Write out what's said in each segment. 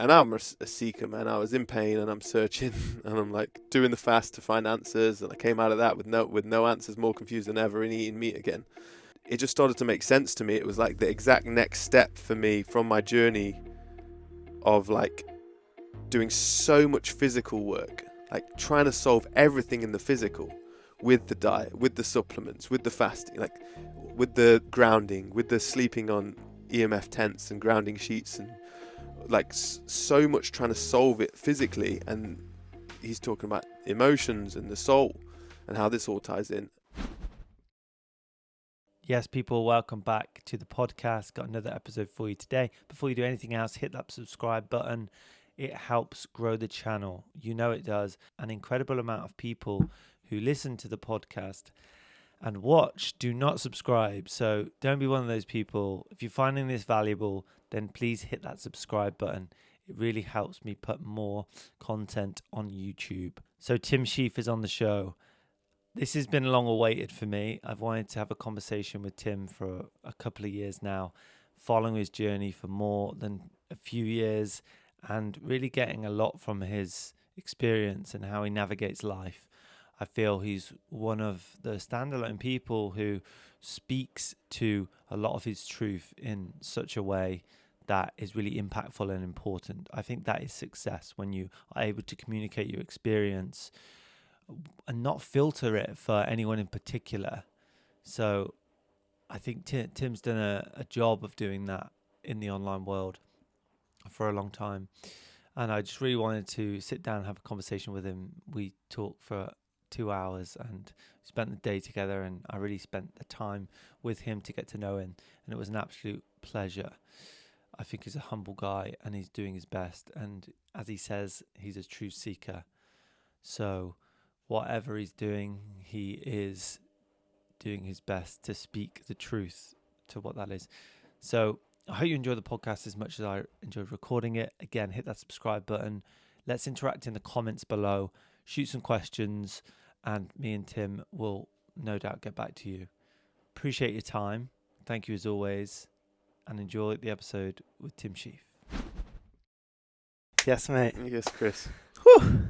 And I'm a seeker, man. I was in pain and I'm searching and I'm like doing the fast to find answers. And I came out of that with no answers, more confused than ever, and eating meat again. It just started to make sense to me. It was like the exact next step for me from my journey of like doing so much physical work, like trying to solve everything in the physical with the diet, with the supplements, with the fasting, like with the grounding, with the sleeping on EMF tents and grounding sheets, and like so much trying to solve it physically. And he's talking about emotions and the soul and how this all ties in. Yes, people, welcome back to the podcast. Got another episode for you today. Before you do anything else, hit that subscribe button. It helps grow the channel. You know it does. An incredible amount of people who listen to the podcast and watch do not subscribe. So don't be one of those people. If you're finding this valuable, then please hit that subscribe button. It really helps me put more content on YouTube. So Tim Shieff is on the show. This has been long awaited for me. I've wanted to have a conversation with Tim for a couple of years now, following his journey for more than a few years and really getting a lot from his experience and how he navigates life. I feel he's one of the standalone people who speaks to a lot of his truth in such a way that is really impactful and important. I think that is success, when you are able to communicate your experience and not filter it for anyone in particular. So I think Tim's done a job of doing that in the online world for a long time. And I just really wanted to sit down and have a conversation with him. We talked for 2 hours and spent the day together, and I really spent the time with him to get to know him, and it was an absolute pleasure. I think he's a humble guy and he's doing his best, and as he says, he's a true seeker. So whatever he's doing, he is doing his best to speak the truth to what that is. So I hope you enjoy the podcast as much as I enjoyed recording it. Again, hit that subscribe button. Let's interact in the comments below. Shoot some questions, and me and Tim will no doubt get back to you. Appreciate your time. Thank you as always, and enjoy the episode with Tim Shieff. Yes, mate. Yes, Chris. Whew.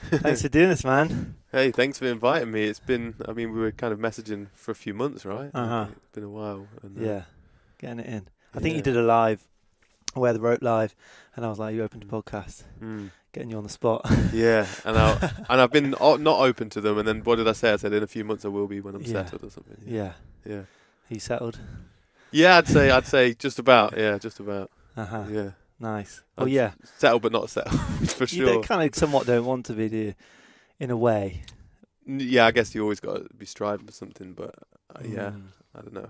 Thanks for doing this, man. Hey, thanks for inviting me. It's been, I mean, we were kind of messaging for a few months, right? Uh-huh. It's been a while. And, Yeah, getting it in. I think you did a live, where the rope live, and I was like, you opened a podcast, getting you on the spot. Yeah, and I've been not open to them, and then what did I say? I said in a few months I will be when I'm settled or something. Yeah. Yeah. Are you settled? Yeah, I'd say just about. Yeah, just about. Uh-huh. Yeah. Nice. Well, yeah. Settled but not settled, for sure. You kind of somewhat don't want to be, do you? In a way. Yeah, I guess you always got to be striving for something, but yeah, I don't know.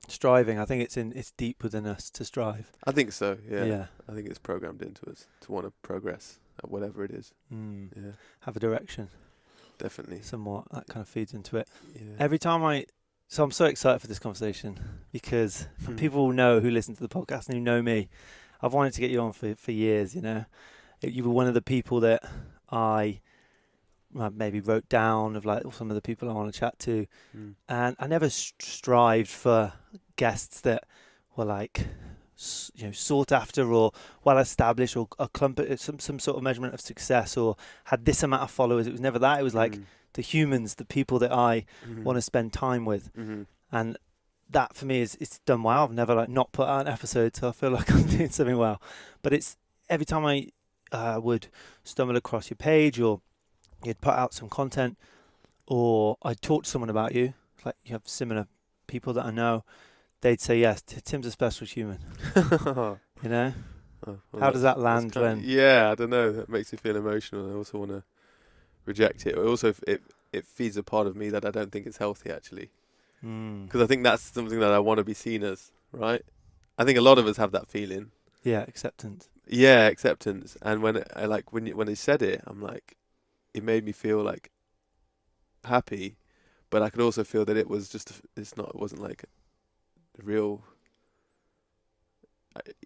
Striving, I think it's deep within us to strive. I think so, yeah. Yeah. I think it's programmed into us to want to progress at whatever it is. Yeah. Have a direction. Definitely. Somewhat. That kind of feeds into it. Yeah. Every time So I'm so excited for this conversation because people know who listen to the podcast and who know me. I've wanted to get you on for years, you know. You were one of the people that I maybe wrote down of like some of the people I want to chat to. And I never strived for guests that were like, you know, sought after or well established or some sort of measurement of success or had this amount of followers. It was never that. It was like the humans, the people that I want to spend time with. And that for me it's done well. I've never like not put out an episode, so I feel like I'm doing something well. But it's every time I would stumble across your page or you'd put out some content or I'd talk to someone about you, like you have similar people that I know, they'd say, yes, Tim's a special human. You know? Oh, well, how does that land when... Yeah, I don't know. That makes me feel emotional. I also want to reject it. Also, it feeds a part of me that I don't think is healthy, actually. Because I think that's something that I want to be seen as, right? I think a lot of us have that feeling. Yeah, acceptance. Yeah, acceptance. And when he said it, I'm like, it made me feel like happy, but I could also feel that it was just, it wasn't like a real,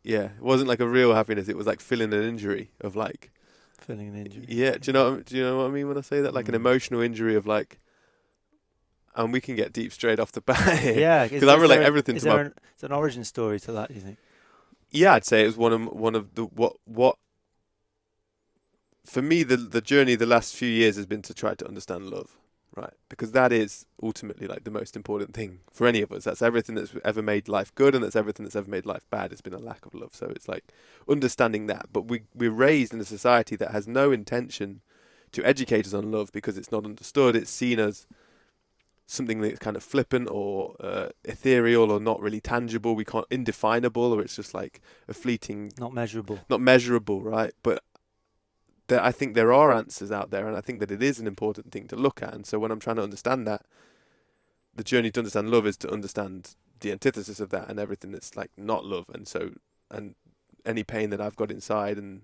it wasn't like a real happiness. It was like feeling an injury of like. Feeling an injury. Yeah, do you know what I mean when I say that? Like an emotional injury of like, and we can get deep straight off the bat here. Yeah, because I relate everything to Is there an origin story to that, do you think? Yeah, I'd say it was one of the what for me the journey the last few years has been to try to understand love, right? Because that is ultimately like the most important thing for any of us. That's everything that's ever made life good, and that's everything that's ever made life bad. Has been a lack of love. So it's like understanding that. But we're raised in a society that has no intention to educate us on love because it's not understood. It's seen as something that's kind of flippant or ethereal or not really tangible. We can't indefinable, or it's just like a fleeting, Not measurable. not measurable, right? But I think there are answers out there, and I think that it is an important thing to look at. And so when I'm trying to understand that, the journey to understand love is to understand the antithesis of that and everything that's like not love. And so, and any pain that I've got inside and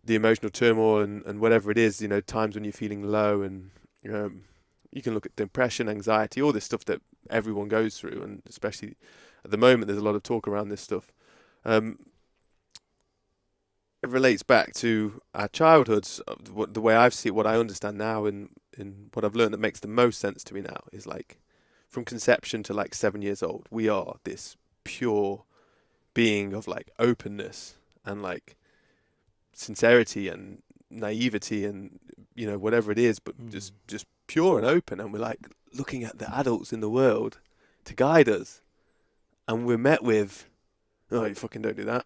the emotional turmoil and whatever it is, times when you're feeling low, and you can look at depression, anxiety, all this stuff that everyone goes through, and especially at the moment, there's a lot of talk around this stuff. It relates back to our childhoods. The way I see it, what I understand now, and what I've learned that makes the most sense to me now is like from conception to like 7 years old, we are this pure being of like openness and like sincerity and naivety and whatever it is, but just pure and open. And we're like looking at the adults in the world to guide us, and we're met with, oh, you fucking don't do that,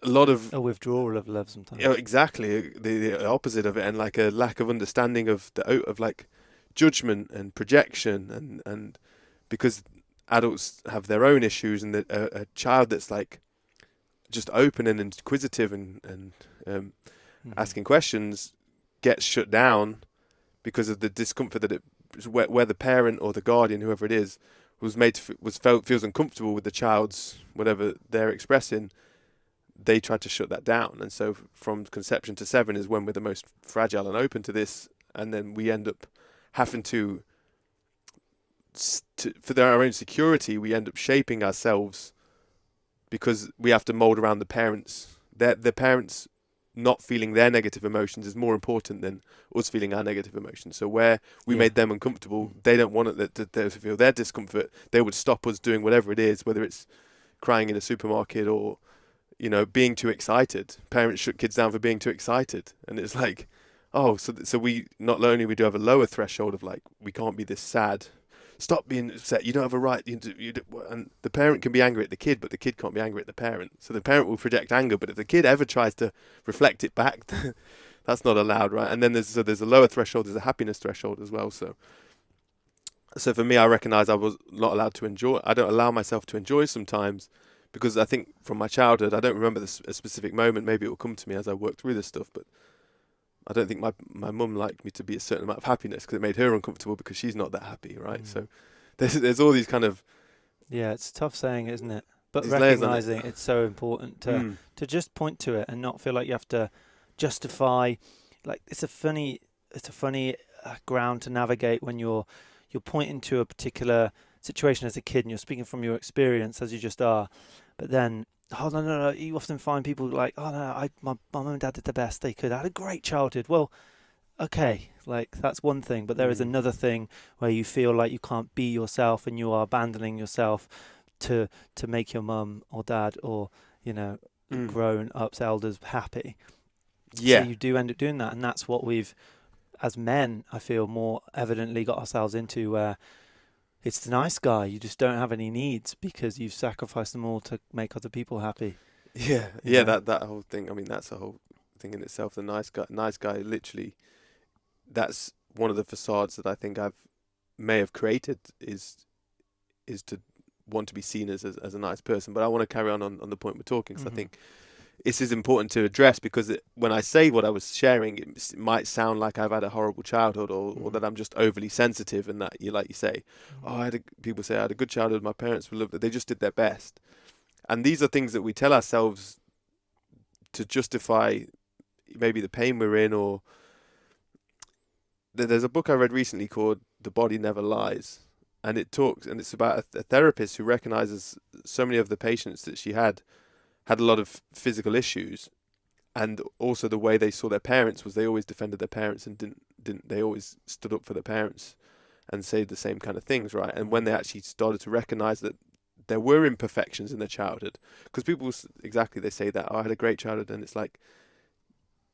a lot of a withdrawal of love sometimes. Exactly the opposite of it, and like a lack of understanding of like judgment and projection, and because adults have their own issues, and a child that's like just open and inquisitive and asking questions gets shut down because of the discomfort that where the parent or the guardian, whoever it is, feels uncomfortable with the child's whatever they're expressing. They try to shut that down. And so from conception to 7 is when we're the most fragile and open to this. And then we end up having to for our own security, we end up shaping ourselves because we have to mold around the parents. The parents not feeling their negative emotions is more important than us feeling our negative emotions. So where we made them uncomfortable, they don't want it to feel their discomfort. They would stop us doing whatever it is, whether it's crying in a supermarket or being too excited. Parents shut kids down for being too excited. And it's like, so we not only we do have a lower threshold of like, we can't be this sad. Stop being upset. You don't have a right. And the parent can be angry at the kid, but the kid can't be angry at the parent. So the parent will project anger, but if the kid ever tries to reflect it back, that's not allowed, right? And then there's a lower threshold. There's a happiness threshold as well. So for me, I recognize I was not allowed to enjoy. I don't allow myself to enjoy sometimes. Because I think from my childhood, I don't remember a specific moment. Maybe it will come to me as I work through this stuff. But I don't think my mum liked me to be a certain amount of happiness because it made her uncomfortable because she's not that happy, right? So there's all these kind of... Yeah, it's tough saying, isn't it? But recognising it's so important to just point to it and not feel like you have to justify. Like it's a funny ground to navigate when you're pointing to a particular situation as a kid and you're speaking from your experience as you just are, but then no, you often find people like, my mum and dad did the best they could, I had a great childhood. Well, okay, like that's one thing, but there is another thing where you feel like you can't be yourself and you are abandoning yourself to make your mum or dad or grown ups elders happy. So you do end up doing that, and that's what we've as men, I feel, more evidently got ourselves into, where it's the nice guy. You just don't have any needs because you've sacrificed them all to make other people happy. Yeah, that whole thing. I mean, that's a whole thing in itself. The nice guy, literally, that's one of the facades that I think may have created is to want to be seen as a nice person. But I want to carry on the point we're talking, because I think this is important to address, because when I say what I was sharing, it might sound like I've had a horrible childhood or that I'm just overly sensitive, and that like you say, people say I had a good childhood, my parents were lovely, they just did their best. And these are things that we tell ourselves to justify maybe the pain we're in. Or there's a book I read recently called The Body Never Lies, and it's about a therapist who recognizes so many of the patients that she had a lot of physical issues, and also the way they saw their parents was they always defended their parents and didn't they always stood up for their parents and said the same kind of things, right? And when they actually started to recognize that there were imperfections in their childhood. Because people, exactly, they say that, oh, I had a great childhood, and it's like,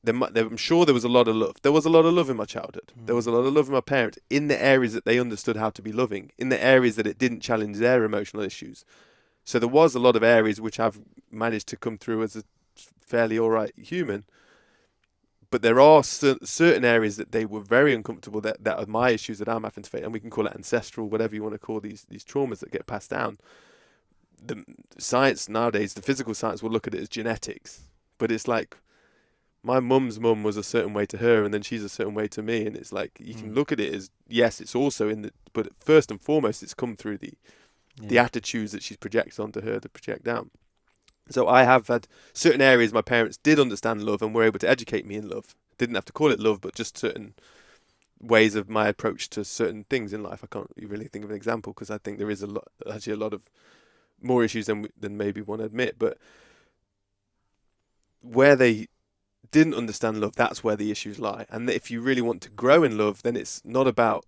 I'm sure there was a lot of love. There was a lot of love in my childhood. There was a lot of love in my parents in the areas that they understood how to be loving, in the areas that it didn't challenge their emotional issues. So there was a lot of areas which I've managed to come through as a fairly all right human. But there are certain areas that they were very uncomfortable, that are my issues that I'm having to face. And we can call it ancestral, whatever you want to call these traumas that get passed down. The science nowadays, the physical science will look at it as genetics. But it's like, my mum's mum was a certain way to her, and then she's a certain way to me. And it's like, you can look at it as, yes, it's also in the, but first and foremost, it's come through the attitudes that she's projected onto her to project down. So I have had certain areas my parents did understand love and were able to educate me in love. Didn't have to call it love, but just certain ways of my approach to certain things in life. I can't really think of an example, because I think there is a lot of more issues than maybe one admit. But where they didn't understand love, that's where the issues lie. And if you really want to grow in love, then it's not about,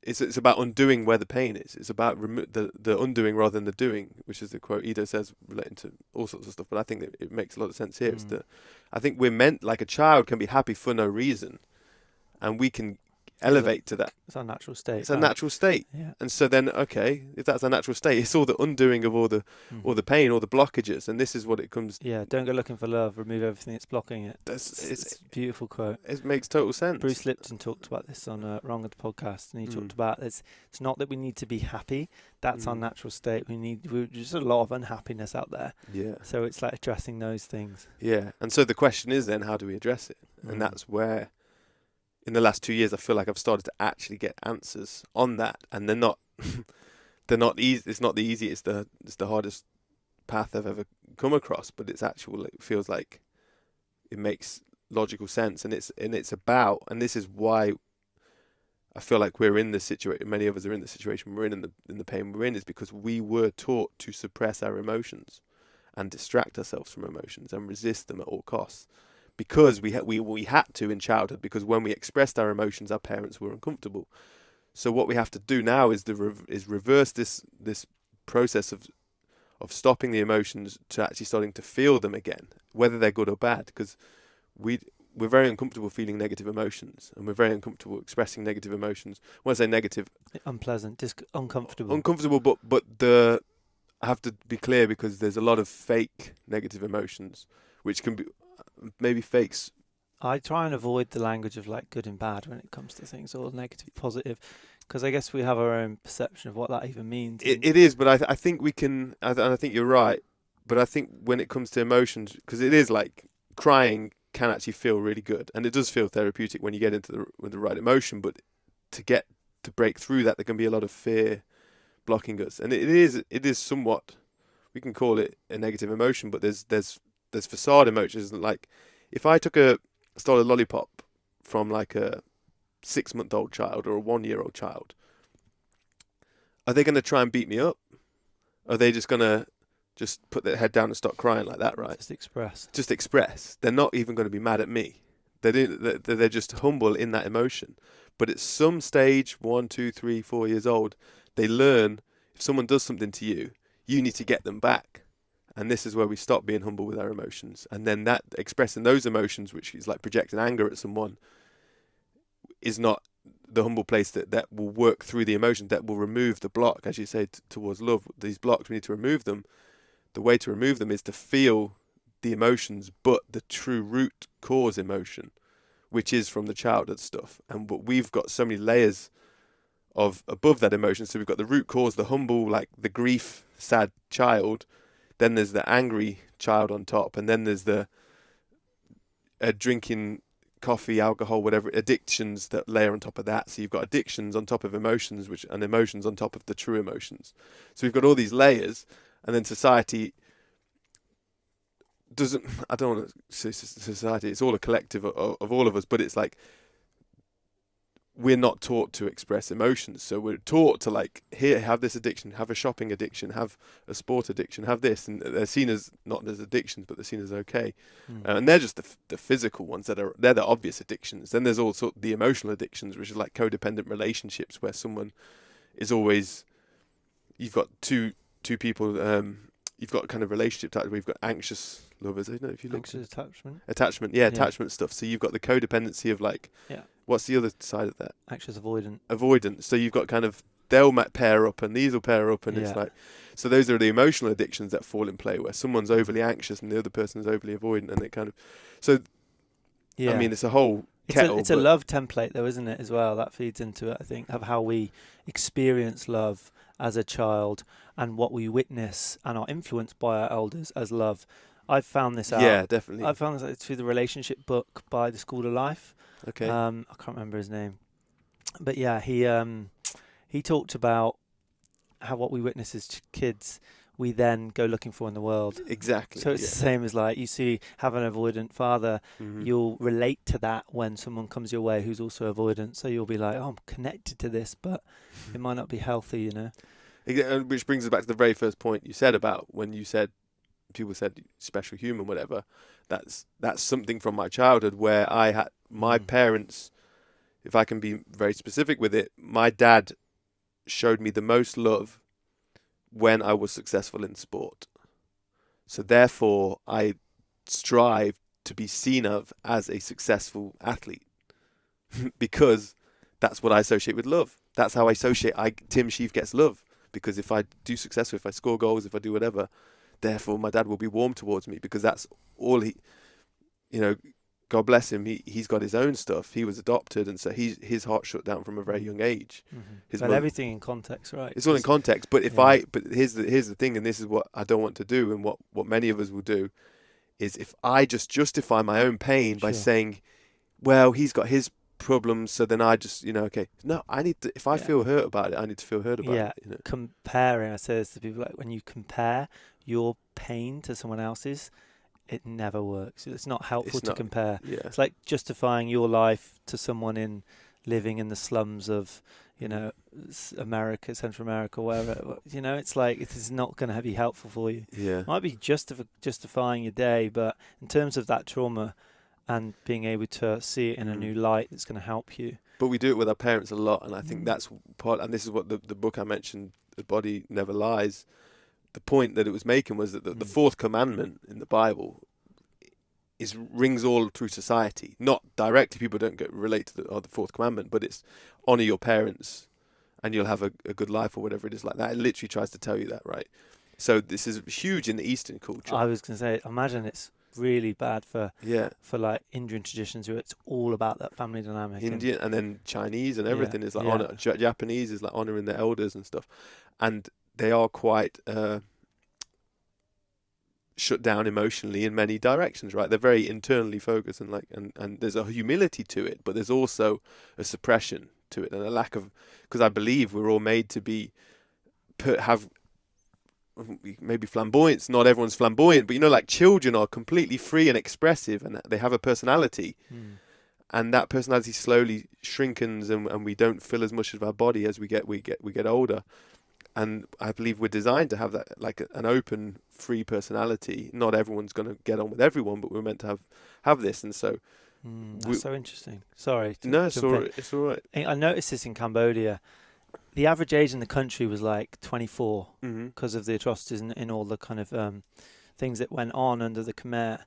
it's about undoing where the pain is. It's about the undoing rather than the doing, which is the quote Ido says relating to all sorts of stuff. But I think that it makes a lot of sense here. It's I think we're meant, like a child can be happy for no reason, and we can elevate to that. It's our natural state. It's a natural state. Yeah. And so then, okay, if that's our natural state, it's all the undoing of all the pain, all the blockages, and this is what it comes. Yeah, don't go looking for love. Remove everything that's blocking it. It's a beautiful quote. It makes total sense. Bruce Lipton talked about this on Wrong with the podcast, and he talked about it's not that we need to be happy. That's our natural state. There's just a lot of unhappiness out there. Yeah. So it's like addressing those things. Yeah, and so the question is then, how do we address it? And that's where, in the last 2 years, I feel like I've started to actually get answers on that, and they're not easy. It's not the easiest. It's the hardest path I've ever come across. But it's actual. It feels like it makes logical sense, and it's about. And this is why I feel like we're in this situation. Many of us are in the situation we're in the pain we're in, is because we were taught to suppress our emotions and distract ourselves from emotions and resist them at all costs. Because we had to in childhood, because when we expressed our emotions, our parents were uncomfortable. So what we have to do now is reverse this process of stopping the emotions to actually starting to feel them again, whether they're good or bad. Because we're very uncomfortable feeling negative emotions, and we're very uncomfortable expressing negative emotions. When I say negative, unpleasant, just uncomfortable. Uncomfortable, but I have to be clear, because there's a lot of fake negative emotions, which can be. Maybe fakes. I try and avoid the language of like good and bad when it comes to things, or negative, positive, because I guess we have our own perception of what that even means. It is, but I think we can, and I think you're right, but I think when it comes to emotions, because it is like crying can actually feel really good, and it does feel therapeutic when you get into the right emotion, but to break through that, there can be a lot of fear blocking us, and it is somewhat, we can call it a negative emotion, but there's facade emotions. Like, if I stole a lollipop from like a 6-month-old child or a 1-year-old child, are they going to try and beat me up? Are they just going to just put their head down and start crying like that, right? Just express. They're not even going to be mad at me. They're just humble in that emotion. But at some stage, 1, 2, 3, 4 years old, they learn, if someone does something to you, you need to get them back. And this is where we stop being humble with our emotions. And then that expressing those emotions, which is like projecting anger at someone, is not the humble place that will work through the emotion, that will remove the block, as you say, towards love. These blocks, we need to remove them. The way to remove them is to feel the emotions, but the true root cause emotion, which is from the childhood stuff. But we've got so many layers of above that emotion. So we've got the root cause, the humble, like the grief, sad child. Then there's the angry child on top, and then there's the drinking coffee, alcohol, whatever, addictions that layer on top of that. So you've got addictions on top of emotions, and emotions on top of the true emotions. So we've got all these layers, and then society doesn't, I don't want to say society, it's all a collective of all of us, but it's like, we're not taught to express emotions. So we're taught to like, here, have this addiction, have a shopping addiction, have a sport addiction, have this. And they're seen as, not as addictions, but they're seen as okay. And they're just the physical ones they're the obvious addictions. Then there's also the emotional addictions, which is like codependent relationships, where someone is always, you've got two two people, you've got kind of relationship types where you've got anxious lovers. I don't know if you look Anxious attachment. attachment, attachment stuff. So you've got the codependency of like, what's the other side of that? Anxious avoidant. Avoidance. So you've got kind of they'll pair up and these will pair up, and it's like, so those are the emotional addictions that fall in play where someone's overly anxious and the other person's overly avoidant, and it kind of, so I mean, it's a whole kettle. It's a love template though, isn't it, as well? That feeds into it, I think, of how we experience love as a child and what we witness and are influenced by our elders as love. I've found this out. Yeah, definitely. I've found this out through the relationship book by the School of Life. Okay. I can't remember his name, but yeah, he talked about how what we witness as kids, we then go looking for in the world. Exactly. So it's the same as like, you see, have an avoidant father, you'll relate to that when someone comes your way who's also avoidant. So you'll be like, oh, I'm connected to this, but it might not be healthy, you know. Which brings us back to the very first point you said about when you said, people said special human, whatever. That's something from my childhood where I had my parents, if I can be very specific with it, my dad showed me the most love when I was successful in sport. So therefore, I strive to be seen of as a successful athlete because that's what I associate with love. That's how I associate Tim Shieff gets love, because if I do successful, if I score goals, if I do whatever, therefore my dad will be warm towards me because that's all he, you know, God bless him, he's got his own stuff. He was adopted, and so his heart shut down from a very young age. But everything in context, right? It's all in context. But but here's the thing, and this is what I don't want to do, and what many of us will do, is if I just justify my own pain by saying, well, he's got his problems, so then I just, okay. No, I need to, if I feel hurt about it, I need to feel hurt about it. You know? Comparing, I say this to people, like when you compare your pain to someone else's, it never works. It's not helpful to compare. Yeah. It's like justifying your life to someone living in the slums of, America, Central America, wherever. It's like, it is not going to be helpful for you. Yeah. It might be justifying your day, but in terms of that trauma and being able to see it in a new light, it's going to help you. But we do it with our parents a lot, and I think that's part, and this is what the book I mentioned, The Body Never Lies, the point that it was making was that the fourth commandment in the Bible rings all through society. Not directly, people don't relate to the fourth commandment, but it's honor your parents and you'll have a good life, or whatever it is like that. It literally tries to tell you that, right? So this is huge in the Eastern culture. I was going to say, imagine it's really bad for like Indian traditions where it's all about that family dynamic. Indian and then Chinese and everything is like honor. Japanese is like honoring their elders and stuff. And they are quite shut down emotionally in many directions, right? They're very internally focused, and there's a humility to it, but there's also a suppression to it and a lack of, because I believe we're all made to have maybe flamboyance. Not everyone's flamboyant, but like children are completely free and expressive, and they have a personality, and that personality slowly shrinkens, and we don't feel as much of our body as we get older. And I believe we're designed to have that, like an open, free personality. Not everyone's going to get on with everyone, but we're meant to have this. And so, that's so interesting. Sorry. It's all right. I noticed this in Cambodia. The average age in the country was like 24 because of the atrocities and all the kind of things that went on under the Khmer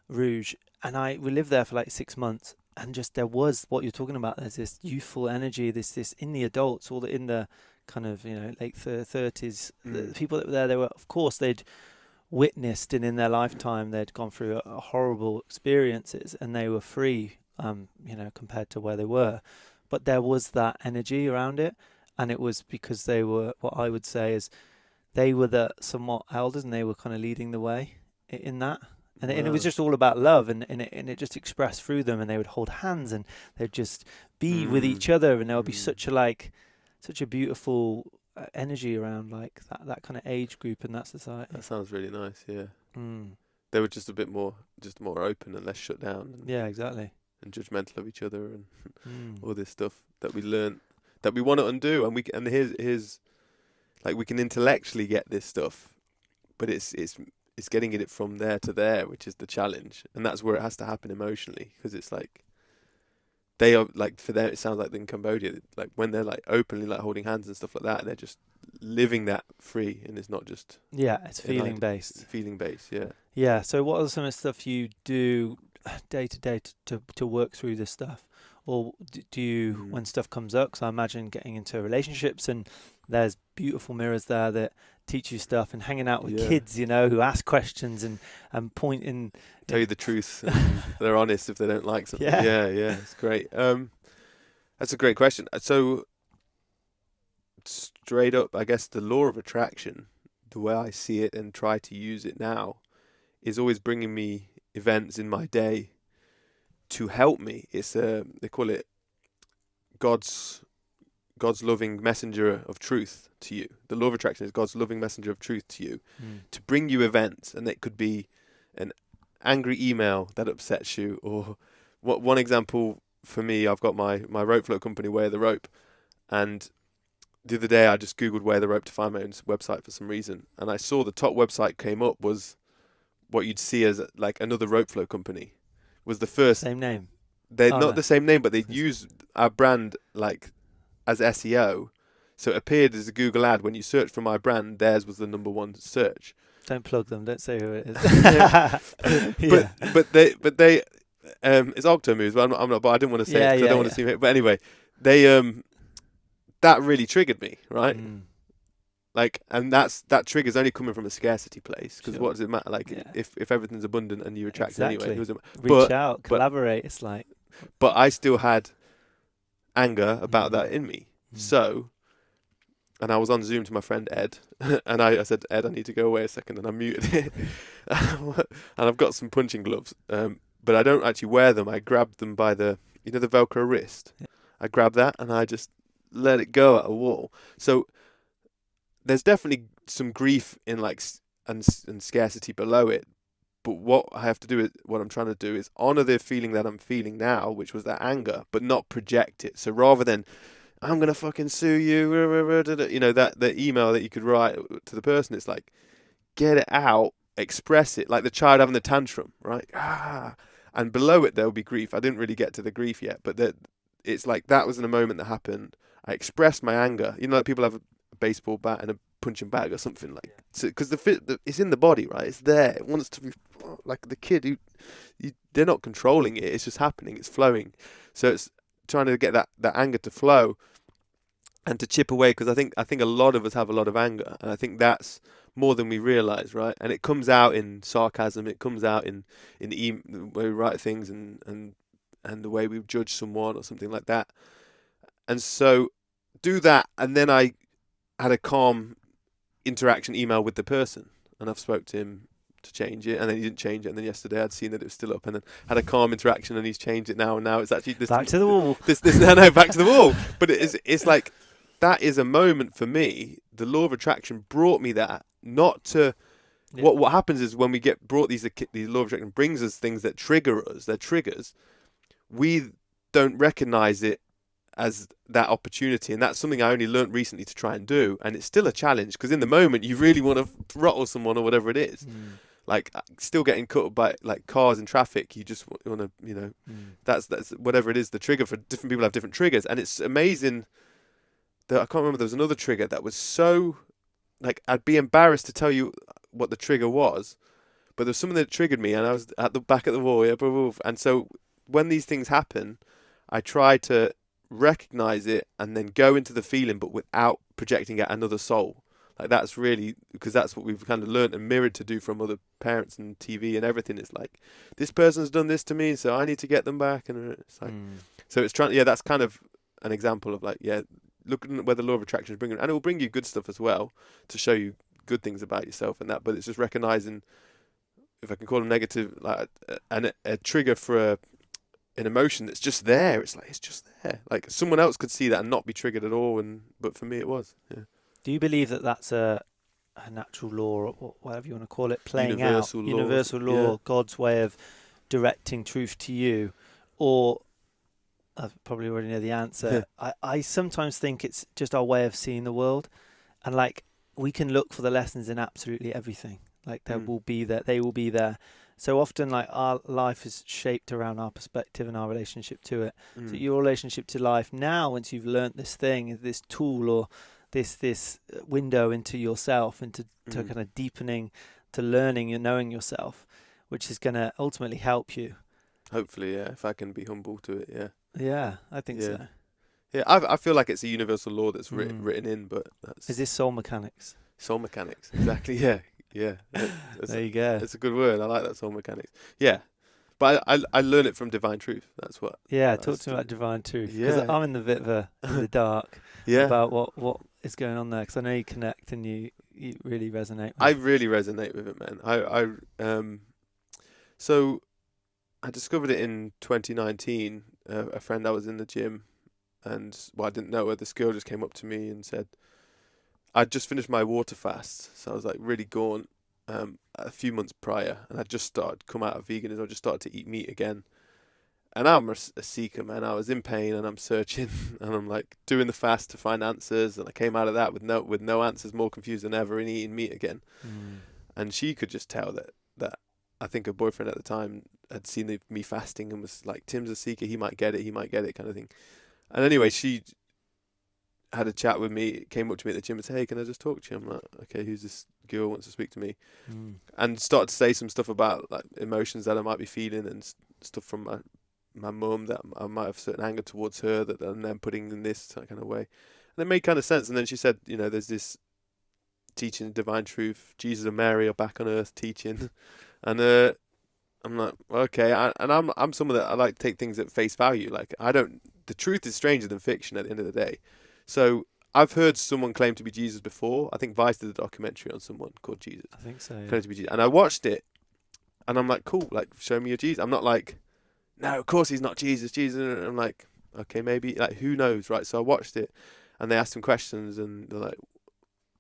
Rouge. And we lived there for like 6 months, and just there was what you're talking about. There's this youthful energy, this in the adults, in the kind of late 30s. The people that were there, they'd witnessed, and in their lifetime they'd gone through a horrible experiences, and they were free, compared to where they were. But there was that energy around it, and it was because they were, what I would say is, they were the somewhat elders, and they were kind of leading the way in that. And it was just all about love, and it just expressed through them, and they would hold hands, and they'd just be with each other, and there would be such a beautiful energy around like that kind of age group in that society. That sounds really nice. Yeah. They were just a bit more open and less shut down. Yeah, exactly. And judgmental of each other and all this stuff that we learn that we want to undo. And here's like, we can intellectually get this stuff, but it's getting it from there to there, which is the challenge, and that's where it has to happen emotionally, because it's like they are like, for them, it sounds like in Cambodia, like when they're like openly like holding hands and stuff like that, they're just living that free, and it's not just it's feeling based. Feeling based, yeah. Yeah. So what are some of the stuff you do day to day to work through this stuff? Or do you, when stuff comes up, because I imagine getting into relationships and there's beautiful mirrors there that teach you stuff, and hanging out with kids, you know, who ask questions and point in. Tell you the truth. And they're honest if they don't like something. Yeah, it's great. That's a great question. So straight up, I guess the law of attraction, the way I see it and try to use it now, is always bringing me events in my day to help me. It's they call it God's loving messenger of truth to you. The law of attraction is God's loving messenger of truth to you, to bring you events, and it could be an angry email that upsets you, or one example for me, I've got my rope float company, Wear the Rope, and the other day I just googled Wear the Rope to find my own website for some reason, and I saw the top website came up was what you'd see as like another rope float company. Was the first same name. They're not the same name, but they use our brand like as SEO. So it appeared as a Google ad. When you search for my brand, theirs was the number one search. Don't plug them. Don't say who it is. But they it's Octomoves, but I'm not. But I didn't want to say it because I don't want to seem. But anyway, they that really triggered me, right? Like, and that trigger's only coming from a scarcity place, because what does it matter? Like, if everything's abundant and you attract it anyway, reach out, collaborate. It's like, but I still had anger about that in me. So, and I was on Zoom to my friend Ed, and I said, Ed, I need to go away a second, and I muted it. And I've got some punching gloves, but I don't actually wear them. I grabbed them by the Velcro wrist. I grabbed that and I just let it go at a wall. So there's definitely some grief in like and scarcity below it, but what I have to do is, what I'm trying to do is honor the feeling that I'm feeling now, which was that anger, but not project it. So rather than I'm gonna fucking sue you, that the email that you could write to the person, it's like, get it out, express it, like the child having the tantrum, right? And below it there'll be grief. I didn't really get to the grief yet, but it's like that was in a moment that happened. I expressed my anger. Like people have a baseball bat and a punching bag or something, like, because it's in the body, right? It's there. It wants to be like the kid they're not controlling it. It's just happening. It's flowing. So it's trying to get that anger to flow and to chip away, because I think a lot of us have a lot of anger, and I think that's more than we realize, right? And it comes out in sarcasm. It comes out in the way we write things and the way we judge someone or something like that. And so do that, and then I had a calm interaction email with the person, and I've spoke to him to change it, and then he didn't change it, and then yesterday I'd seen that it was still up, and then had a calm interaction, and he's changed it now, and now it's actually back to the wall. Back to the wall. But it's like, that is a moment for me. The law of attraction brought me that, not to what happens is when we get brought these law of attraction brings us things that trigger us, they're triggers. We don't recognize it as that opportunity, and that's something I only learn't recently to try and do, and it's still a challenge, because in the moment you really want to throttle someone or whatever it is. Like still getting cut by like cars in traffic, you just want to that's whatever it is, the trigger. For different people have different triggers, and it's amazing that I can't remember, there was another trigger that was so, like, I'd be embarrassed to tell you what the trigger was, but there's something that triggered me, and I was at the back of the wall, and so when these things happen, I try to recognize it and then go into the feeling, but without projecting at another soul. Like, that's really, because that's what we've kind of learned and mirrored to do from other parents and TV and everything. It's like, this person's done this to me, so I need to get them back. And it's like, so it's trying, that's kind of an example of like, looking at where the law of attraction is bringing, and it will bring you good stuff as well to show you good things about yourself and that. But it's just recognizing, if I can call them negative, like a trigger for an emotion that's just there. It's like, it's just there. Like someone else could see that and not be triggered at all, but for me it was. Yeah. Do you believe that that's a natural law, or whatever you want to call it, playing universal law, God's way of directing truth to you? Or I probably already know the answer. I sometimes think it's just our way of seeing the world, and like we can look for the lessons in absolutely everything. Like they will be there. So often, like, our life is shaped around our perspective and our relationship to it. So your relationship to life now, once you've learnt this thing, this tool, or this window into yourself, into to kind of deepening, to learning and knowing yourself, which is going to ultimately help you. Hopefully, yeah, if I can be humble to it, yeah. Yeah, I think so. Yeah, I feel like it's a universal law that's written in, but that's... Is this soul mechanics? Soul mechanics, exactly, yeah. There you go. It's a good word, I like that, soul mechanics. Yeah, but I learn it from divine truth, that's what... Yeah, talk to me about divine truth, because Yeah. I'm in the dark Yeah. about what is going on there, because I know you connect and you really resonate with. I really resonate with it, man. So I discovered it in 2019. A friend, I was in the gym, and I didn't know her. This girl just came up to me and said, I'd just finished my water fast, so I was like really gaunt a few months prior, and I'd just come out of veganism. I just started to eat meat again, and I'm a seeker, man. I was in pain, and I'm searching, and I'm like doing the fast to find answers, and I came out of that with no answers, more confused than ever, and eating meat again. And she could just tell that I think her boyfriend at the time had seen me fasting and was like, Tim's a seeker, he might get it kind of thing. And anyway, she had a chat with me, came up to me at the gym and said, hey, can I just talk to you? I'm like, okay, who's this girl who wants to speak to me? And started to say some stuff about like emotions that I might be feeling and stuff from my mum, that I might have certain anger towards her that I'm then putting in this kind of way. And it made kind of sense. And then she said, there's this teaching divine truth, Jesus and Mary are back on earth teaching. And I'm like, okay, I'm someone that I like to take things at face value. Like, the truth is stranger than fiction at the end of the day. So I've heard someone claim to be Jesus before. I think Vice did a documentary on someone called Jesus. I think so, yeah. Claimed to be Jesus. And I watched it, and I'm like, cool, like, show me your Jesus. I'm not like, no, of course he's not Jesus. And I'm like, okay, maybe, like, who knows, right? So I watched it, and they asked him questions, and they're like,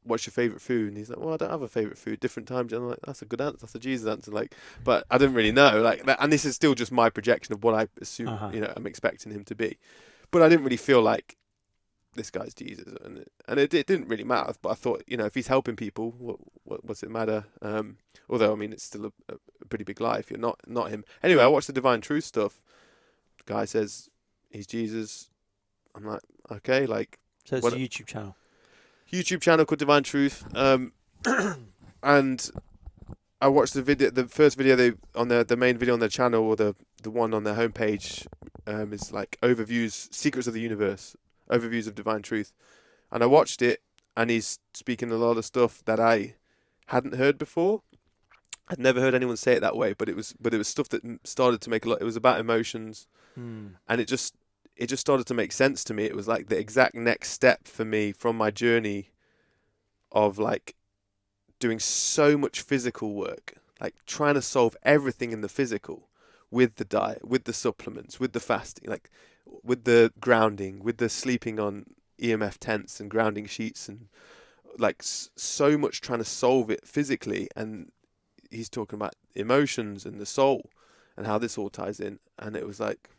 what's your favourite food? And he's like, well, I don't have a favourite food. Different times. And I'm like, that's a good answer. That's a Jesus answer. Like, but I didn't really know. Like, and this is still just my projection of what I assume, I'm expecting him to be. But I didn't really feel like this guy's Jesus, and it didn't really matter. But I thought, if he's helping people, what's it matter? Although, I mean, it's still a pretty big lie if you're not him. Anyway, I watched the Divine Truth stuff. The guy says he's Jesus. I'm like, okay, like. So it's a YouTube channel. YouTube channel called Divine Truth, and I watched the first video the main video on their channel, or the one on their homepage, is like overviews, secrets of the universe, overviews of divine truth, and I watched it, and he's speaking a lot of stuff that I hadn't heard before. I'd never heard anyone say it that way, but it was stuff that started to make a lot. It was about emotions, and it just started to make sense to me. It was like the exact next step for me from my journey of like doing so much physical work, like trying to solve everything in the physical with the diet, with the supplements, with the fasting, like with the grounding, with the sleeping on EMF tents and grounding sheets, and like so much trying to solve it physically. And he's talking about emotions and the soul and how this all ties in. And it was like,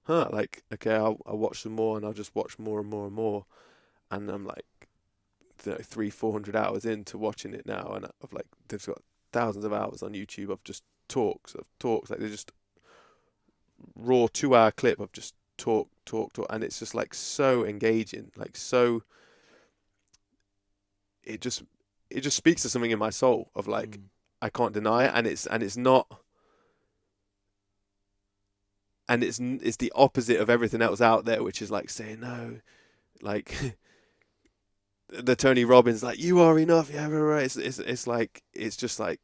like, okay, I'll watch some more, and I'll just watch more and more and more. And I'm like, 300-400 hours into watching it now, and I've like, they've got thousands of hours on YouTube of just talks, like they're just raw 2-hour clip of just talk, and it's just like so engaging, like so. It just speaks to something in my soul of like, I can't deny it, and it's not. And it's the opposite of everything else out there, which is like saying no, like the Tony Robbins, like, you are enough, yeah, right. It's like, it's just like,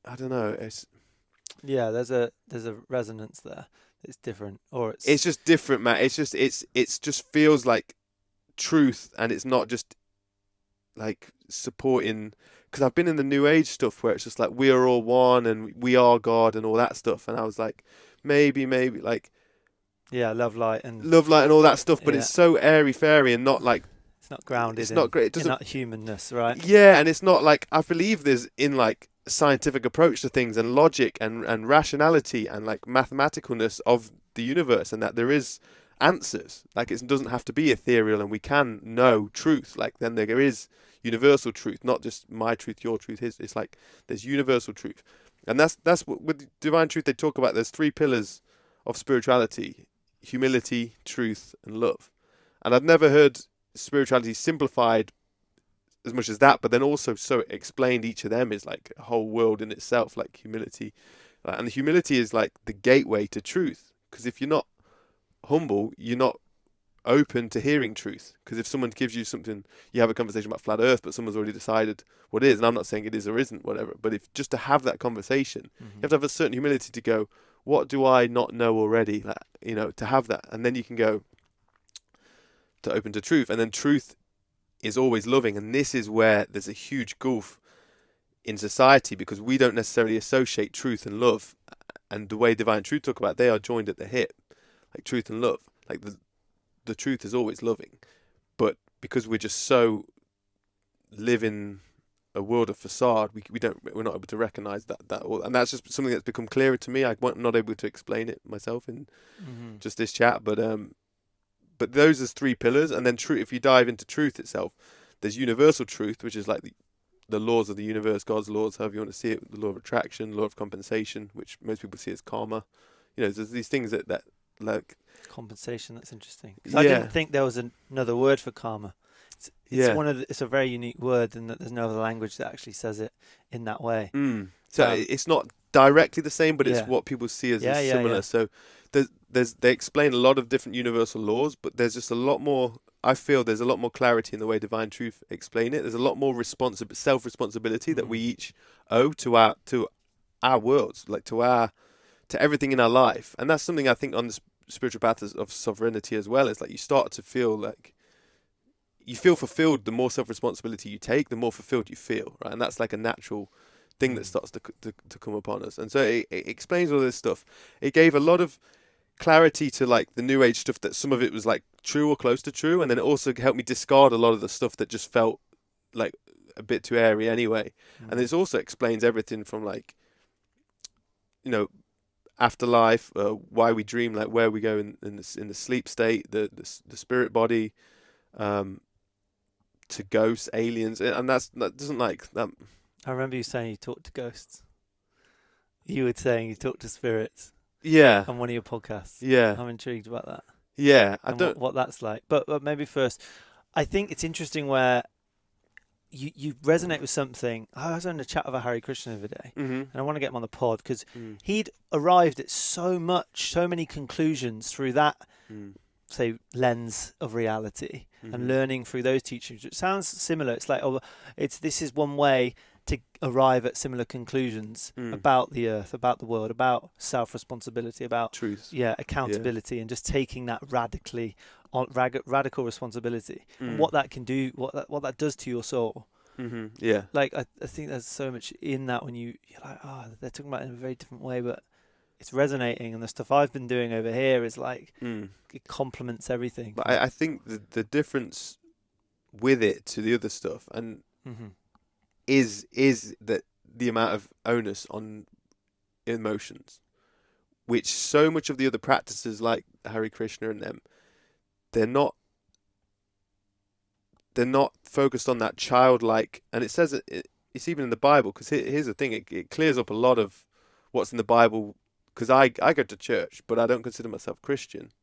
I don't know. There's a resonance there. It's different, or it's just different, man. It's just feels like truth, and it's not just like supporting. Because I've been in the New Age stuff where it's just like, we are all one and we are God and all that stuff, and I was like, maybe like, love, light and all that stuff, but it's so airy fairy and not like, it's not grounded. It's not great. It doesn't, in that humanness, right? Yeah, and it's not like, I believe there's in like scientific approach to things and logic and rationality and like mathematicalness of the universe, and that there is answers. Like, it doesn't have to be ethereal, and we can know truth. Like, then there is universal truth, not just my truth, your truth, his. It's like there's universal truth. And that's what with divine truth they talk about. There's three pillars of spirituality: humility, truth, and love. And I've never heard spirituality simplified as much as that, but then also so explained. Each of them is like a whole world in itself, like humility. And humility is like the gateway to truth. Because if you're not humble, you're not open to hearing truth. Because if someone gives you something, you have a conversation about flat earth, but someone's already decided what it is, and I'm not saying it is or isn't, whatever, but if just to have that conversation, you have to have a certain humility to go, what do I not know already? Like, you know, to have that. And then you can go to open to truth. And then truth is always loving. And this is where there's a huge gulf in society, because we don't necessarily associate truth and love. And the way divine truth talk about, they are joined at the hip, like truth and love. Like the truth is always loving, but because we're just so live in a world of facade, we're not able to recognize that and that's just something that's become clearer to me. I'm not able to explain it myself in just this chat, but those are three pillars. And then truth, if you dive into truth itself, there's universal truth, which is like the laws of the universe, God's laws, however you want to see it, the law of attraction, law of compensation, which most people see as karma. You know, there's these things that like compensation. That's interesting. 'Cause I didn't think there was another word for karma. It's a very unique word, and that there's no other language that actually says it in that way. So it's not directly the same, but it's what people see as similar. So they explain a lot of different universal laws, but there's just a lot more. I feel there's a lot more clarity in the way divine truth explain it. There's a lot more self-responsibility that we each owe to our worlds, like to everything in our life. And that's something I think on the spiritual path of sovereignty as well. It's like you start to feel like you feel fulfilled. The more self-responsibility you take, the more fulfilled you feel, right? And that's like a natural thing that starts to come upon us. And so it explains all this stuff. It gave a lot of clarity to like the new age stuff, that some of it was like true or close to true, and then it also helped me discard a lot of the stuff that just felt like a bit too airy anyway. And this also explains everything from like, you know, afterlife, why we dream, like where we go in the sleep state, the spirit body, to ghosts, aliens, and that doesn't like that. I remember you saying you talked to ghosts. You were saying you talked to spirits. Yeah. On one of your podcasts. Yeah. I'm intrigued about that. Yeah. I don't what that's like. But maybe first, I think it's interesting where you resonate with something. I was on a chat with a Hare Krishna the other day, and I want to get him on the pod because he'd arrived at so many conclusions through that, say, lens of reality, and learning through those teachings. It sounds similar. It's like, this is one way to arrive at similar conclusions about the earth, about the world, about self-responsibility, about truth, accountability, and just taking that radical responsibility and what that can do, what that does to your soul. Like I think there's so much in that when you're like, they're talking about it in a very different way, but it's resonating. And the stuff I've been doing over here is like it complements everything. But I think the difference with it to the other stuff and is that the amount of onus on emotions, which so much of the other practices like Hare Krishna and them, they're not focused on that childlike. And it says it's even in the Bible, because here's the thing, it clears up a lot of what's in the Bible, because I go to church, but I don't consider myself Christian.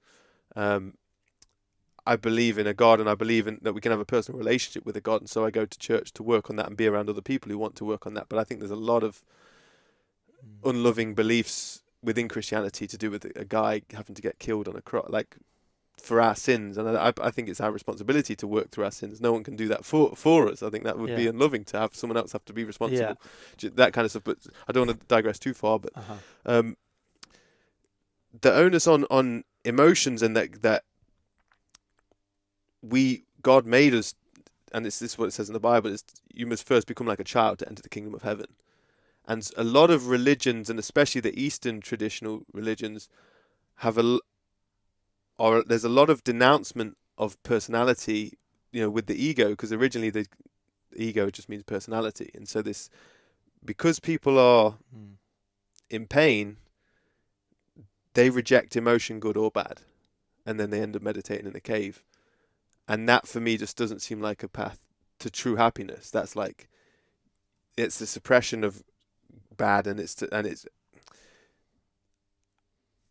I believe in a God, and I believe in that we can have a personal relationship with a God, and so I go to church to work on that and be around other people who want to work on that. But I think there's a lot of unloving beliefs within Christianity to do with a guy having to get killed on a cross, like for our sins. And I think it's our responsibility to work through our sins. No one can do that for us. I think that would be unloving to have someone else have to be responsible. That kind of stuff. But I don't want to digress too far. But the onus on emotions, and that God made us, and this is what it says in the Bible, is you must first become like a child to enter the kingdom of heaven. And a lot of religions, and especially the Eastern traditional religions, there's a lot of denouncement of personality, with the ego, because originally the ego just means personality. And so because people are in pain, they reject emotion, good or bad, and then they end up meditating in a cave. And that, for me, just doesn't seem like a path to true happiness. That's like, it's the suppression of bad, and it's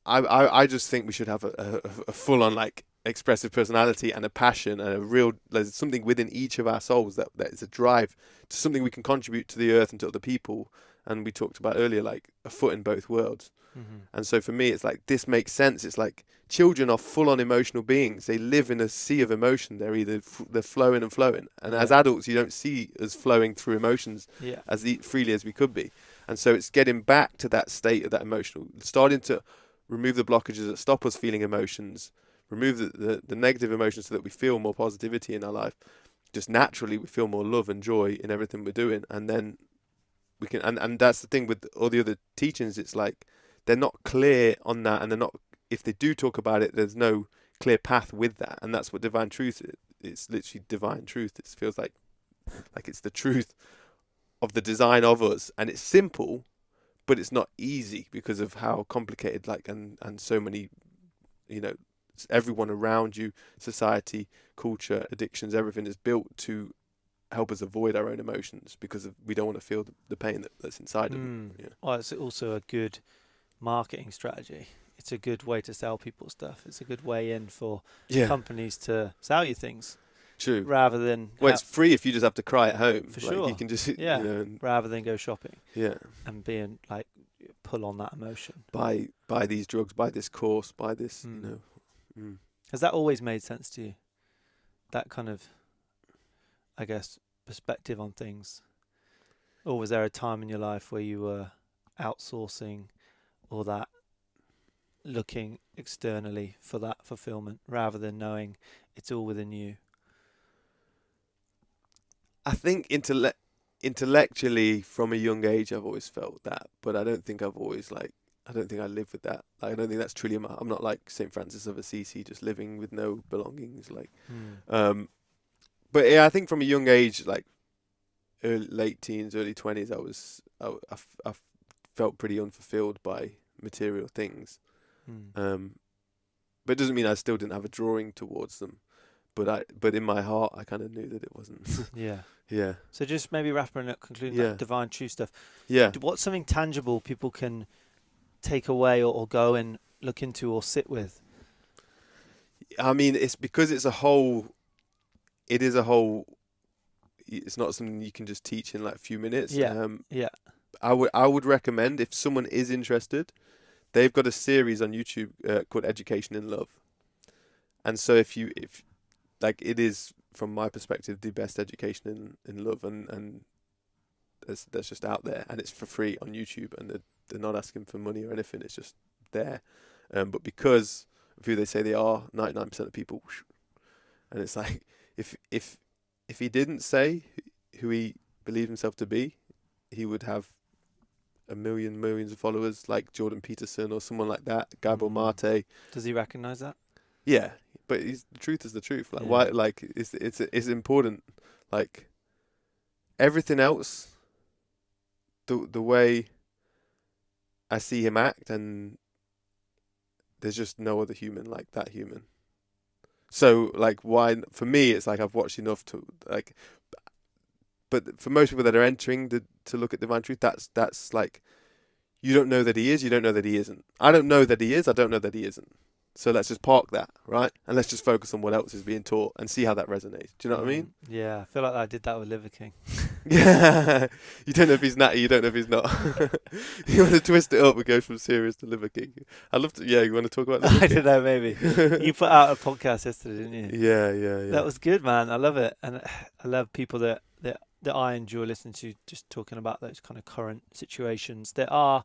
I just think we should have a full on like expressive personality and a passion and a real, there's something within each of our souls that is a drive to something we can contribute to the earth and to other people. And we talked about earlier, like a foot in both worlds. And so for me, it's like, this makes sense. It's like children are full on emotional beings. They live in a sea of emotion. They're flowing and flowing. And as adults, you don't see us flowing through emotions as freely as we could be. And so it's getting back to that state of that emotional, starting to remove the blockages that stop us feeling emotions, remove the negative emotions so that we feel more positivity in our life. Just naturally, we feel more love and joy in everything we're doing. And then we can, and that's the thing with all the other teachings. It's like, they're not clear on that, and they're not, if they do talk about it, there's no clear path with that. And that's what divine truth is. It's literally divine truth. It feels like it's the truth of the design of us. And it's simple, but it's not easy because of how complicated, and so many, everyone around you, society, culture, addictions, everything is built to help us avoid our own emotions because we don't want to feel the pain that's inside of it. Yeah. Well, it's also a good marketing strategy. It's a good way to sell people stuff. It's a good way in for companies to sell you things. True. Rather than it's free if you just have to cry at home. For sure. You can just rather than go shopping. Yeah. And being like, pull on that emotion. Buy these drugs, buy this course, buy this. Has that always made sense to you? That kind of, I guess, perspective on things, or was there a time in your life where you were outsourcing or that looking externally for that fulfillment rather than knowing it's all within you? I think intellectually from a young age I've always felt that, but I don't think I've always I don't think I live with that. I don't think that's truly I'm not like St. Francis of Assisi, just living with no belongings. But yeah, I think from a young age, late teens, early 20s, I felt pretty unfulfilled by material things. But it doesn't mean I still didn't have a drawing towards them. But in my heart, I kind of knew that it wasn't. Yeah. So just maybe wrapping up, concluding that divine truth stuff. Yeah. What's something tangible people can take away or go and look into or sit with? I mean, it's because it's a whole. It is a whole. It's not something you can just teach in a few minutes. I would recommend, if someone is interested, they've got a series on YouTube called Education in Love, and so if it is, from my perspective, the best education in love, and that's just out there, and it's for free on YouTube, and they're not asking for money or anything. It's just there, but because of who they say they are, 99% of people, and it's like if he didn't say who he believed himself to be, he would have millions of followers like Jordan Peterson or someone like that, Gabor Mate. Does he recognize that? Yeah, but the truth is the truth. Why? It's important. Everything else, the way I see him act, and there's just no other human like that human. So why? For me, it's I've watched enough to but for most people that are entering to look at divine truth, that's you don't know that he is, you don't know that he isn't. I don't know that he is, I don't know that he isn't. So let's just park that, right? And let's just focus on what else is being taught and see how that resonates. Do you know what I mean? Yeah, I feel like I did that with Liver King. Yeah. You don't know if he's natty, you don't know if he's not. You want to twist it up and go from serious to Liver King. I'd love to, you want to talk about Liver King? I don't know, maybe. You put out a podcast yesterday, didn't you? Yeah. That was good, man. I love it. And I love people that I enjoy listening to, just talking about those kind of current situations. There are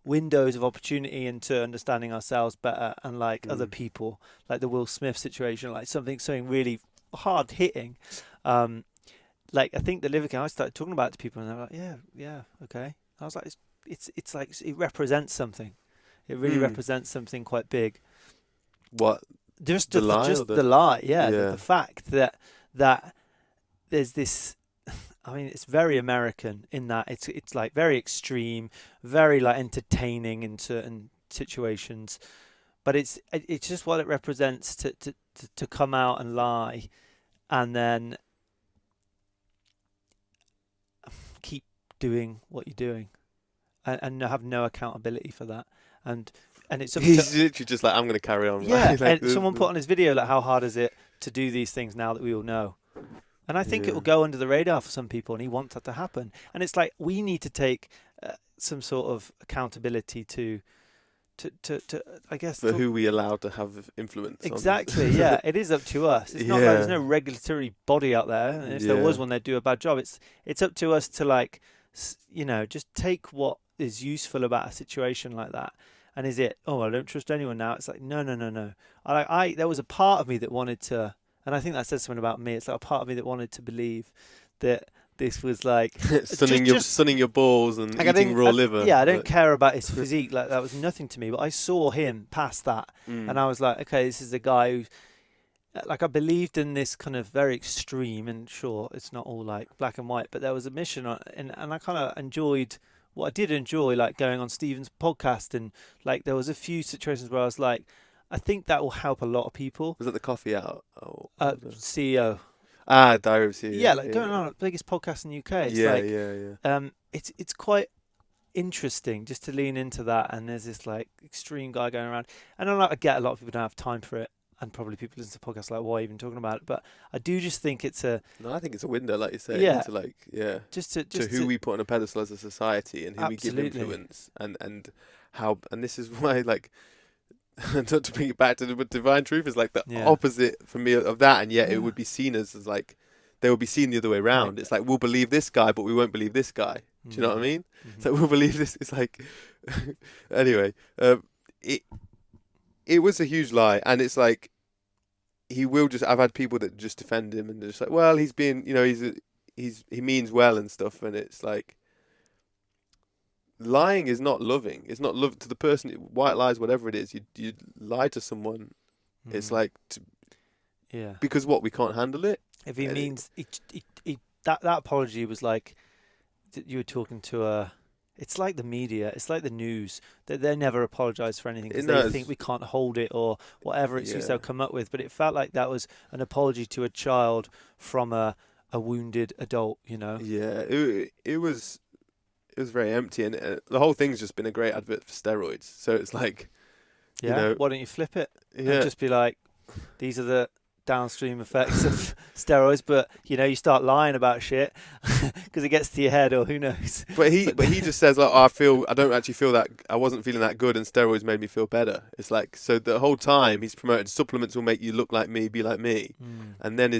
windows of opportunity into understanding ourselves better and other people, like the Will Smith situation, something really hard hitting. I think the Liver King, I started talking about it to people and they're like, yeah, okay. I was like, it's like it represents something. It really represents something quite big. What? Just the lie, the fact that there's this. I mean, it's very American in that it's very extreme, very entertaining in certain situations, but it's just what it represents to come out and lie, and then keep doing what you're doing. and have no accountability for that. And it's up He's to, literally just like, I'm going to carry on. yeah. Right? Like, And someone put on his video like, how hard is it to do these things now that we all know? And I think it will go under the radar for some people, and he wants that to happen. And it's like we need to take some sort of accountability to I guess for who we allow to have influence. Exactly. On. Yeah, it is up to us. It's not like there's no regulatory body out there. And if there was one, they'd do a bad job. It's up to us to like, just take what is useful about a situation like that. And is it, oh, I don't trust anyone now? It's like, no. There was a part of me that wanted to, and I think that says something about me. It's like a part of me that wanted to believe that this was like sunning your balls and like eating raw liver. Yeah, I don't care about his physique. Like that was nothing to me. But I saw him past that, and I was like, okay, this is a guy who, like, I believed in this kind of very extreme. And sure, it's not all like black and white, but there was a mission, and I kind of enjoyed. What I did enjoy, like going on Stephen's podcast, and like there was a few situations where I was like, I think that will help a lot of people. Was it the coffee out? CEO. Diary of CEO. Yeah, like going on the biggest podcast in the UK. It's it's quite interesting just to lean into that. And there's this like extreme guy going around, and I get a lot of people don't have time for it, and probably people listen to podcasts like, why even talking about it? But I do just think it's a. No, I think it's a window, like you say, into like just who we put on a pedestal as a society and who we give influence, and how, and this is why like. Not to bring it back to the divine truth is like the opposite for me of that, and yet it would be seen as like they would be seen the other way around. Right. It's like we'll believe this guy, but we won't believe this guy. Do you know what I mean? Mm-hmm. So we'll believe this. It's like anyway, it was a huge lie, and it's like he will just. I've had people that just defend him and they're just like, well, he's being, he means well and stuff, and it's like. Lying is not loving. It's not love to the person. White lies, whatever it is, you lie to someone. It's like, because what, we can't handle it. If he means that apology was like you were talking to it's like the media. It's like the news. They never apologise for anything because they think we can't hold it or whatever excuse they'll come up with. But it felt like that was an apology to a child from a wounded adult. Yeah, it was. It was very empty, and the whole thing's just been a great advert for steroids. So it's like, why don't you flip it and just be like, these are the downstream effects of steroids, but you start lying about shit because it gets to your head, or who knows. But he just says like, I don't actually feel that, I wasn't feeling that good, and steroids made me feel better. It's like, so the whole time he's promoted supplements will make you look like me, be like me, and then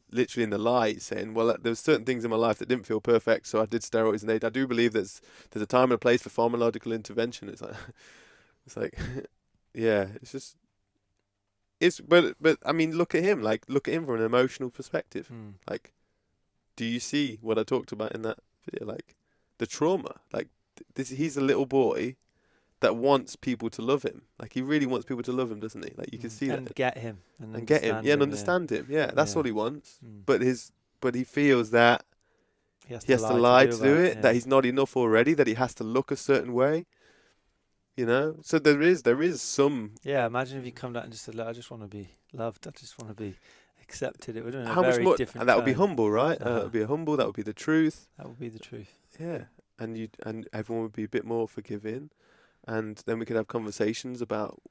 literally in the lies saying, well, there's certain things in my life that didn't feel perfect, so I did steroids, and I do believe there's a time and a place for pharmacological intervention. It's like, it's just, but I mean, look at him from an emotional perspective. Like, do you see what I talked about in that video? Like, the trauma, like he's a little boy that wants people to love him. Like, he really wants people to love him, doesn't he? Like, you can see that. And get him. And get him. Yeah, and understand him. Yeah, that's what he wants. But he feels that he has to lie to do it, that he's not enough already, that he has to look a certain way. So there is some. Yeah, imagine if you come down and just said, look, I just want to be loved. I just want to be accepted. It would have how a much very more, different and that would be tone. humble, right? That would be humble. That would be the truth. That would be the truth. Yeah, and everyone would be a bit more forgiving. And then we could have conversations about,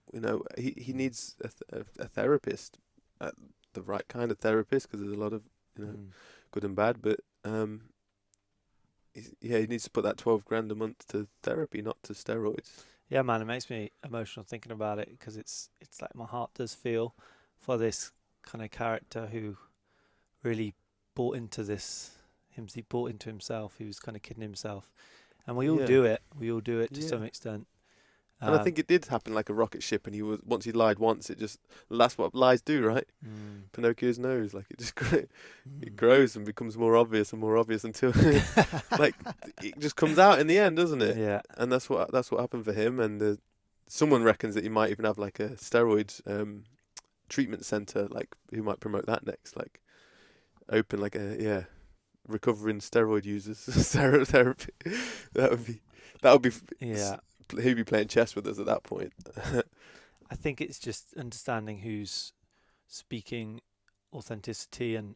he needs a therapist, the right kind of therapist, because there's a lot of, good and bad. But he needs to put that $12,000 a month to therapy, not to steroids. Yeah, man, it makes me emotional thinking about it because it's like my heart does feel for this kind of character who really bought into this. He bought into himself. He was kind of kidding himself, and we all do it. We all do it to some extent. And I think it did happen like a rocket ship, and once he lied once, that's what lies do, right? Pinocchio's nose, like it just it grows and becomes more obvious and more obvious until like it just comes out in the end, doesn't it? Yeah. And that's what happened for him. And someone reckons that he might even have like a steroid treatment center, like who might promote that next, like open like recovering steroid users therapy. That would be yeah. He'd be playing chess with us at that point. I think it's just understanding who's speaking authenticity and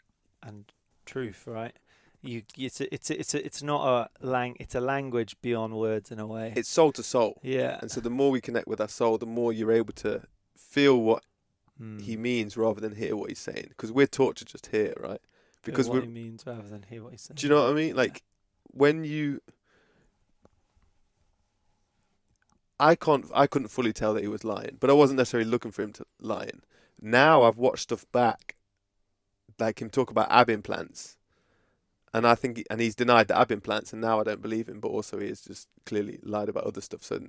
truth, right? It's not it's a language beyond words in a way. It's soul to soul. Yeah. And so the more we connect with our soul, the more you're able to feel what he Mm. means rather than hear what he's saying. Because we're taught to just hear, right? Feel Because what he means rather than hear what he's saying. do you know what I mean? Like when I couldn't fully tell that he was lying, but I wasn't necessarily looking for him to lying. Now I've watched stuff back, like him talk about ab implants, and I think, and he's denied the ab implants, and now I don't believe him. But also he has just clearly lied about other stuff. So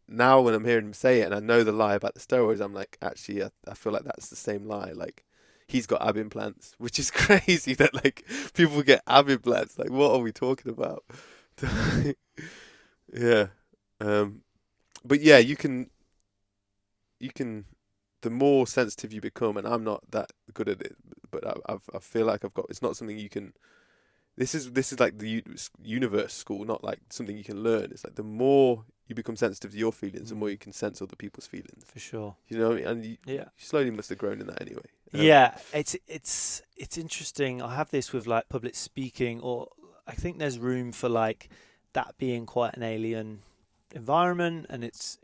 now when I'm hearing him say it, and I know the lie about the steroids, I'm like, actually, I feel like that's the same lie. Like he's got ab implants, which is crazy that like people get ab implants. Like what are we talking about? Yeah. But yeah, you can. The more sensitive you become, and I'm not that good at it, but I feel like I've got. It's not something you can. This is like the universe school, not like something you can learn. It's like the more you become sensitive to your feelings, the more you can sense other people's feelings. For sure. You know, and you slowly must have grown in that anyway. Yeah, it's interesting. I have this with like public speaking, or I think there's room for like that being quite an alien environment, and it's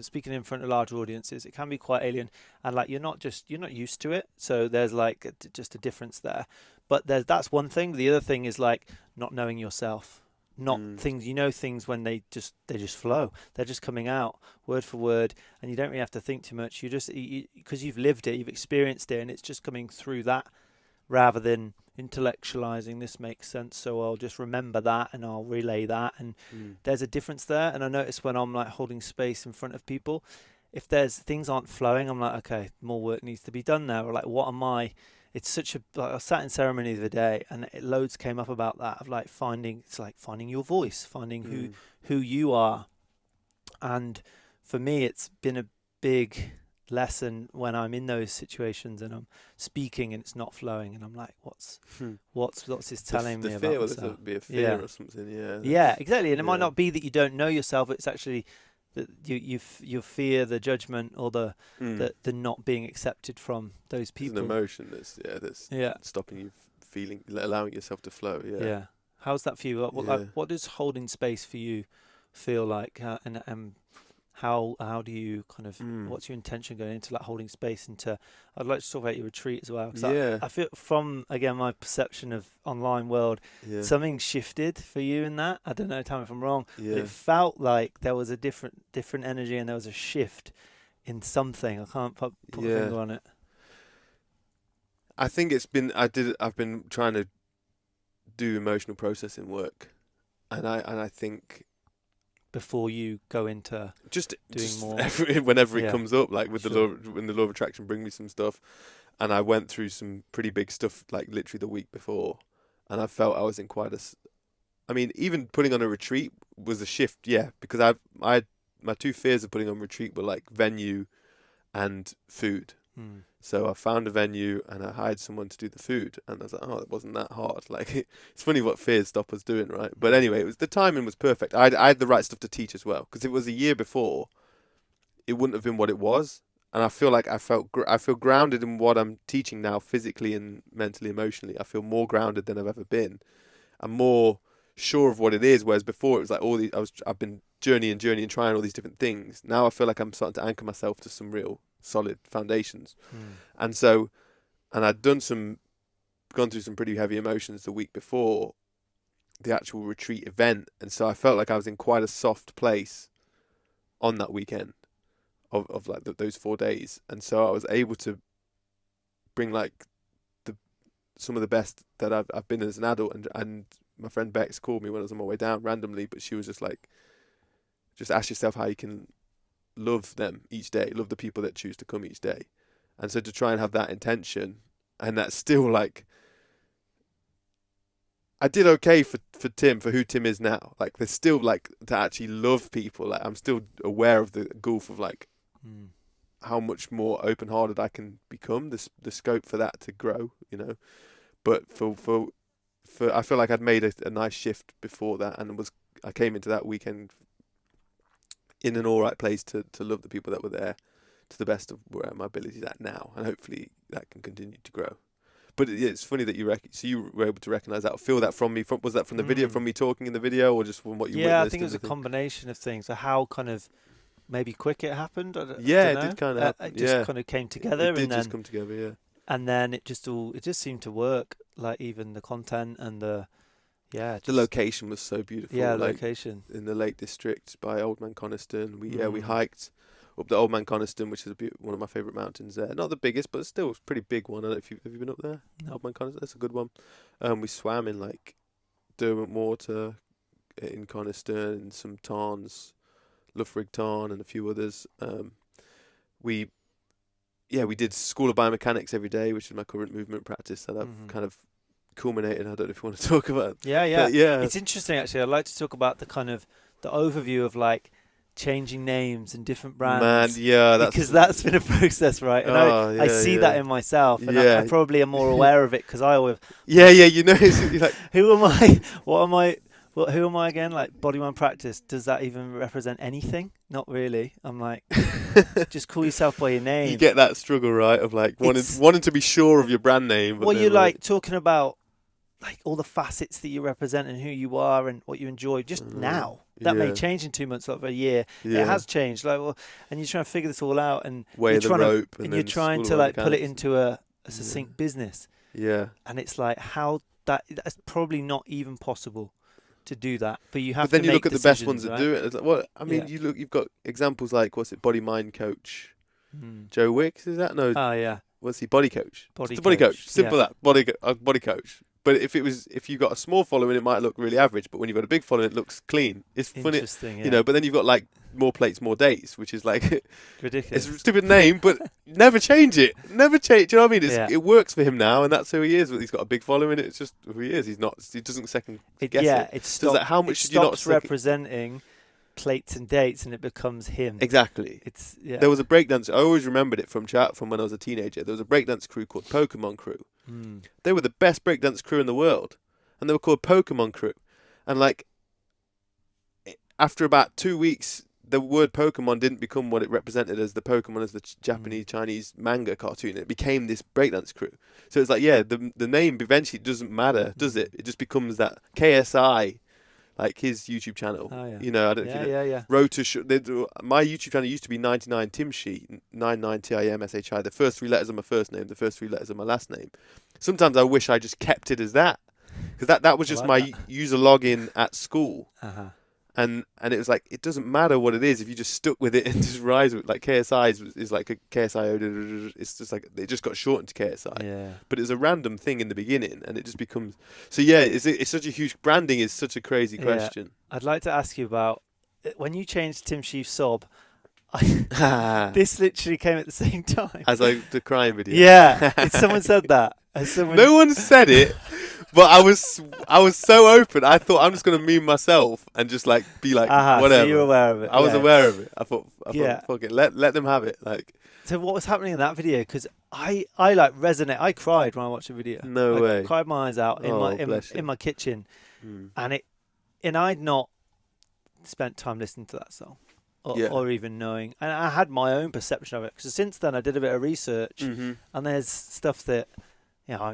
speaking in front of large audiences, it can be quite alien, and like you're not used to it, so there's like just a difference there. But that's one thing. The other thing is like not knowing yourself, not things things when they just flow, they're just coming out word for word, and you don't really have to think too much. You just because you've lived it, you've experienced it, and it's just coming through that rather than intellectualizing. This makes sense, so I'll just remember that and I'll relay that, and there's a difference there. And I notice when I'm like holding space in front of people, if there's things aren't flowing, I'm like, okay, more work needs to be done there, or like what am I it's such a like I sat in ceremony the other day, and loads came up about that of like finding your voice, finding who you are. And for me it's been a big lesson when I'm in those situations and I'm speaking and it's not flowing, and I'm like, what's this telling me about myself? There's be a fear or something. Yeah, exactly. And it might not be that you don't know yourself, it's actually that you fear the judgment or the not being accepted from those people. There's an emotion that's stopping you feeling, allowing yourself to flow. Yeah. How's that for you? What does holding space for you feel like? And how do you kind of what's your intention going into like holding space into? I'd like to talk about your retreat as well, because I feel from again my perception of online world, something shifted for you in that. I don't know, tell me if I'm wrong, but it felt like there was a different energy, and there was a shift in something. I can't put a finger on it. I think I've been trying to do emotional processing work, and I think before you go into just doing more whenever it comes up, like with when the law of attraction bring me some stuff, and I went through some pretty big stuff like literally the week before, and I felt I was in quite even putting on a retreat was a shift, because my two fears of putting on retreat were like venue and food. So I found a venue and I hired someone to do the food, and I was like, oh, it wasn't that hard. Like, it's funny what fears stop us doing, right? But anyway, the timing was perfect. I had the right stuff to teach as well, because if it was a year before, it wouldn't have been what it was. And I feel like I feel grounded in what I'm teaching now, physically and mentally, emotionally. I feel more grounded than I've ever been. I'm more sure of what it is, whereas before it was like I've been journeying and trying all these different things. Now I feel like I'm starting to anchor myself to some real solid foundations. And I'd gone through some pretty heavy emotions the week before the actual retreat event, and so I felt like I was in quite a soft place on that weekend of like those 4 days, and so I was able to bring like some of the best that I've been as an adult. And my friend Bex called me when I was on my way down randomly, but she was just like, just ask yourself how you can love them each day, love the people that choose to come each day. And so to try and have that intention, and that's still like, I did okay for Tim, for who Tim is now. Like, there's still like to actually love people. Like, I'm still aware of the gulf of like how much more open-hearted I can become. The scope for that to grow, But for I feel like I'd made a nice shift before that, and I came into that weekend in an all right place to love the people that were there to the best of where my abilities at now, and hopefully that can continue to grow. But it's funny that so you were able to recognize that or feel that from me. Was that from the video, from me talking in the video, or just from what you witnessed? Yeah, I think it was a combination of things. So how kind of maybe quick it happened. I don't it know. did kind of happen. It just kind of came together. It did just come together, yeah. And then it just seemed to work. Like even the content and the location was so beautiful. Yeah, like, location in the Lake District by Old Man Coniston. We hiked up the Old Man Coniston, which is one of my favourite mountains there. Not the biggest, but still a pretty big one. I don't know if have you been up there? No. Old Man Coniston, that's a good one. We swam in like Derwent water in Coniston and some tarns, Loughrig Tarn and a few others. We did School of Biomechanics every day, which is my current movement practice that I've kind of culminated. I don't know if you want to talk about. Yeah. But yeah. It's interesting actually. I'd like to talk about the kind of the overview of like changing names and different brands. Man, yeah, because that's been a process, right? And I see that in myself, and I probably am more aware of it because I always. Yeah, you know, you're like, who am I? What am I? Well, who am I again? Like body mind practice. Does that even represent anything? Not really. I'm like, just call yourself by your name. You get that struggle, right? Of like wanting to be sure of your brand name. But you're like talking about like all the facets that you represent and who you are and what you enjoy just now. That may change in 2 months or a year. It has changed. Like, and you're trying to figure this all out and you're trying you're trying to like put it into a succinct business. Yeah. And it's like that's probably not even possible to do that. But you have to then you look at the best ones that do it. It's like, well, I mean, you've got examples like Body Mind Coach, Joe Wicks. Is that no? Oh yeah. What's he? Body Coach. Body Coach. Simple that. Body Coach. But if you got a small following, it might look really average. But when you've got a big following, it looks clean. It's funny, you know. But then you've got like more plates, more days, which is like ridiculous. It's a stupid name, but never change it. Never change. Do you know what I mean? It works for him now, and that's who he is. He's got a big following. It's just who he is. He doesn't second guess it. It stops. How much should you not representing plates and dates, and it becomes him. Exactly. There was a breakdance. I always remembered it from when I was a teenager. There was a breakdance crew called Pokemon Crew. They were the best breakdance crew in the world, and they were called Pokemon Crew. And like after about 2 weeks, the word Pokemon didn't become what it represented as the Pokemon as the Japanese Chinese manga cartoon. It became this breakdance crew. So it's like the name eventually doesn't matter, does it? It just becomes that KSI. Like his YouTube channel, you know, I don't know if you know. My YouTube channel used to be 99 Timshi, 99 TIMSHI. The first 3 letters are my first name, the first 3 letters are my last name. Sometimes I wish I just kept it as that, because that was just my user login at school. And it was like, it doesn't matter what it is if you just stuck with it and just rise with it. Like KSI is like a KSI. It's just like it just got shortened to KSI. Yeah. But it was a random thing in the beginning, and it just becomes. So it's such a huge branding is such a crazy question. I'd like to ask you about when you changed Tim Shieff Sob. This literally came at the same time as the crying video. Yeah, someone said that. No one said it. But I was so open. I thought I'm just gonna meme myself and just like be like whatever. So you were aware of it. I was aware of it. I thought fuck it, let them have it. Like. So what was happening in that video? Because I like resonate. I cried when I watched the video. No way. I cried my eyes out in my kitchen, and I'd not spent time listening to that song, or even knowing. And I had my own perception of it. Because since then I did a bit of research, and there's stuff that.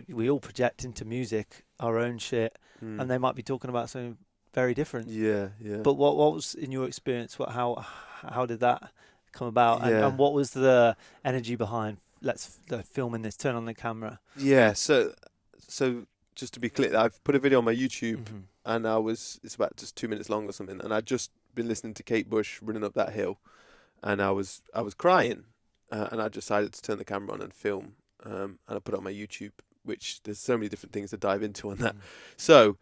We all project into music our own shit, and they might be talking about something very different. Yeah. But what was in your experience? How did that come about? And what was the energy behind let's film in this? Turn on the camera. Yeah. So just to be clear, I've put a video on my YouTube, and it's about just 2 minutes long or something, and I'd just been listening to Kate Bush running up that hill, and I was crying, and I decided to turn the camera on and film. And I put it on my YouTube, which there's so many different things to dive into on that. So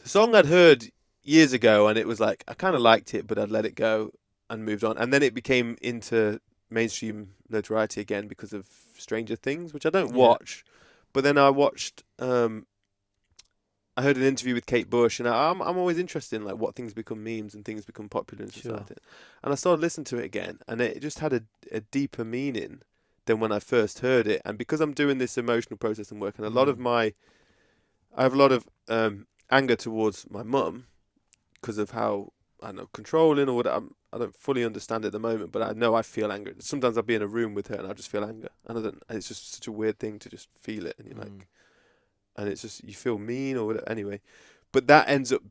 the song I'd heard years ago, and it was like I kind of liked it, but I'd let it go and moved on. And then it became into mainstream notoriety again because of Stranger Things, which I don't watch. But then I watched. I heard an interview with Kate Bush, and I'm always interested in like what things become memes and things become popular in society. And I started listening to it again, and it just had a deeper meaning than when I first heard it. And because I'm doing this emotional process and work, and I have a lot of anger towards my mum because of how I don't know, controlling or whatever. I don't fully understand it at the moment, but I know I feel anger. Sometimes I'll be in a room with her and I just feel anger, and I don't. And it's just such a weird thing to just feel it, and you're like, and it's just you feel mean or whatever. Anyway, but that ends up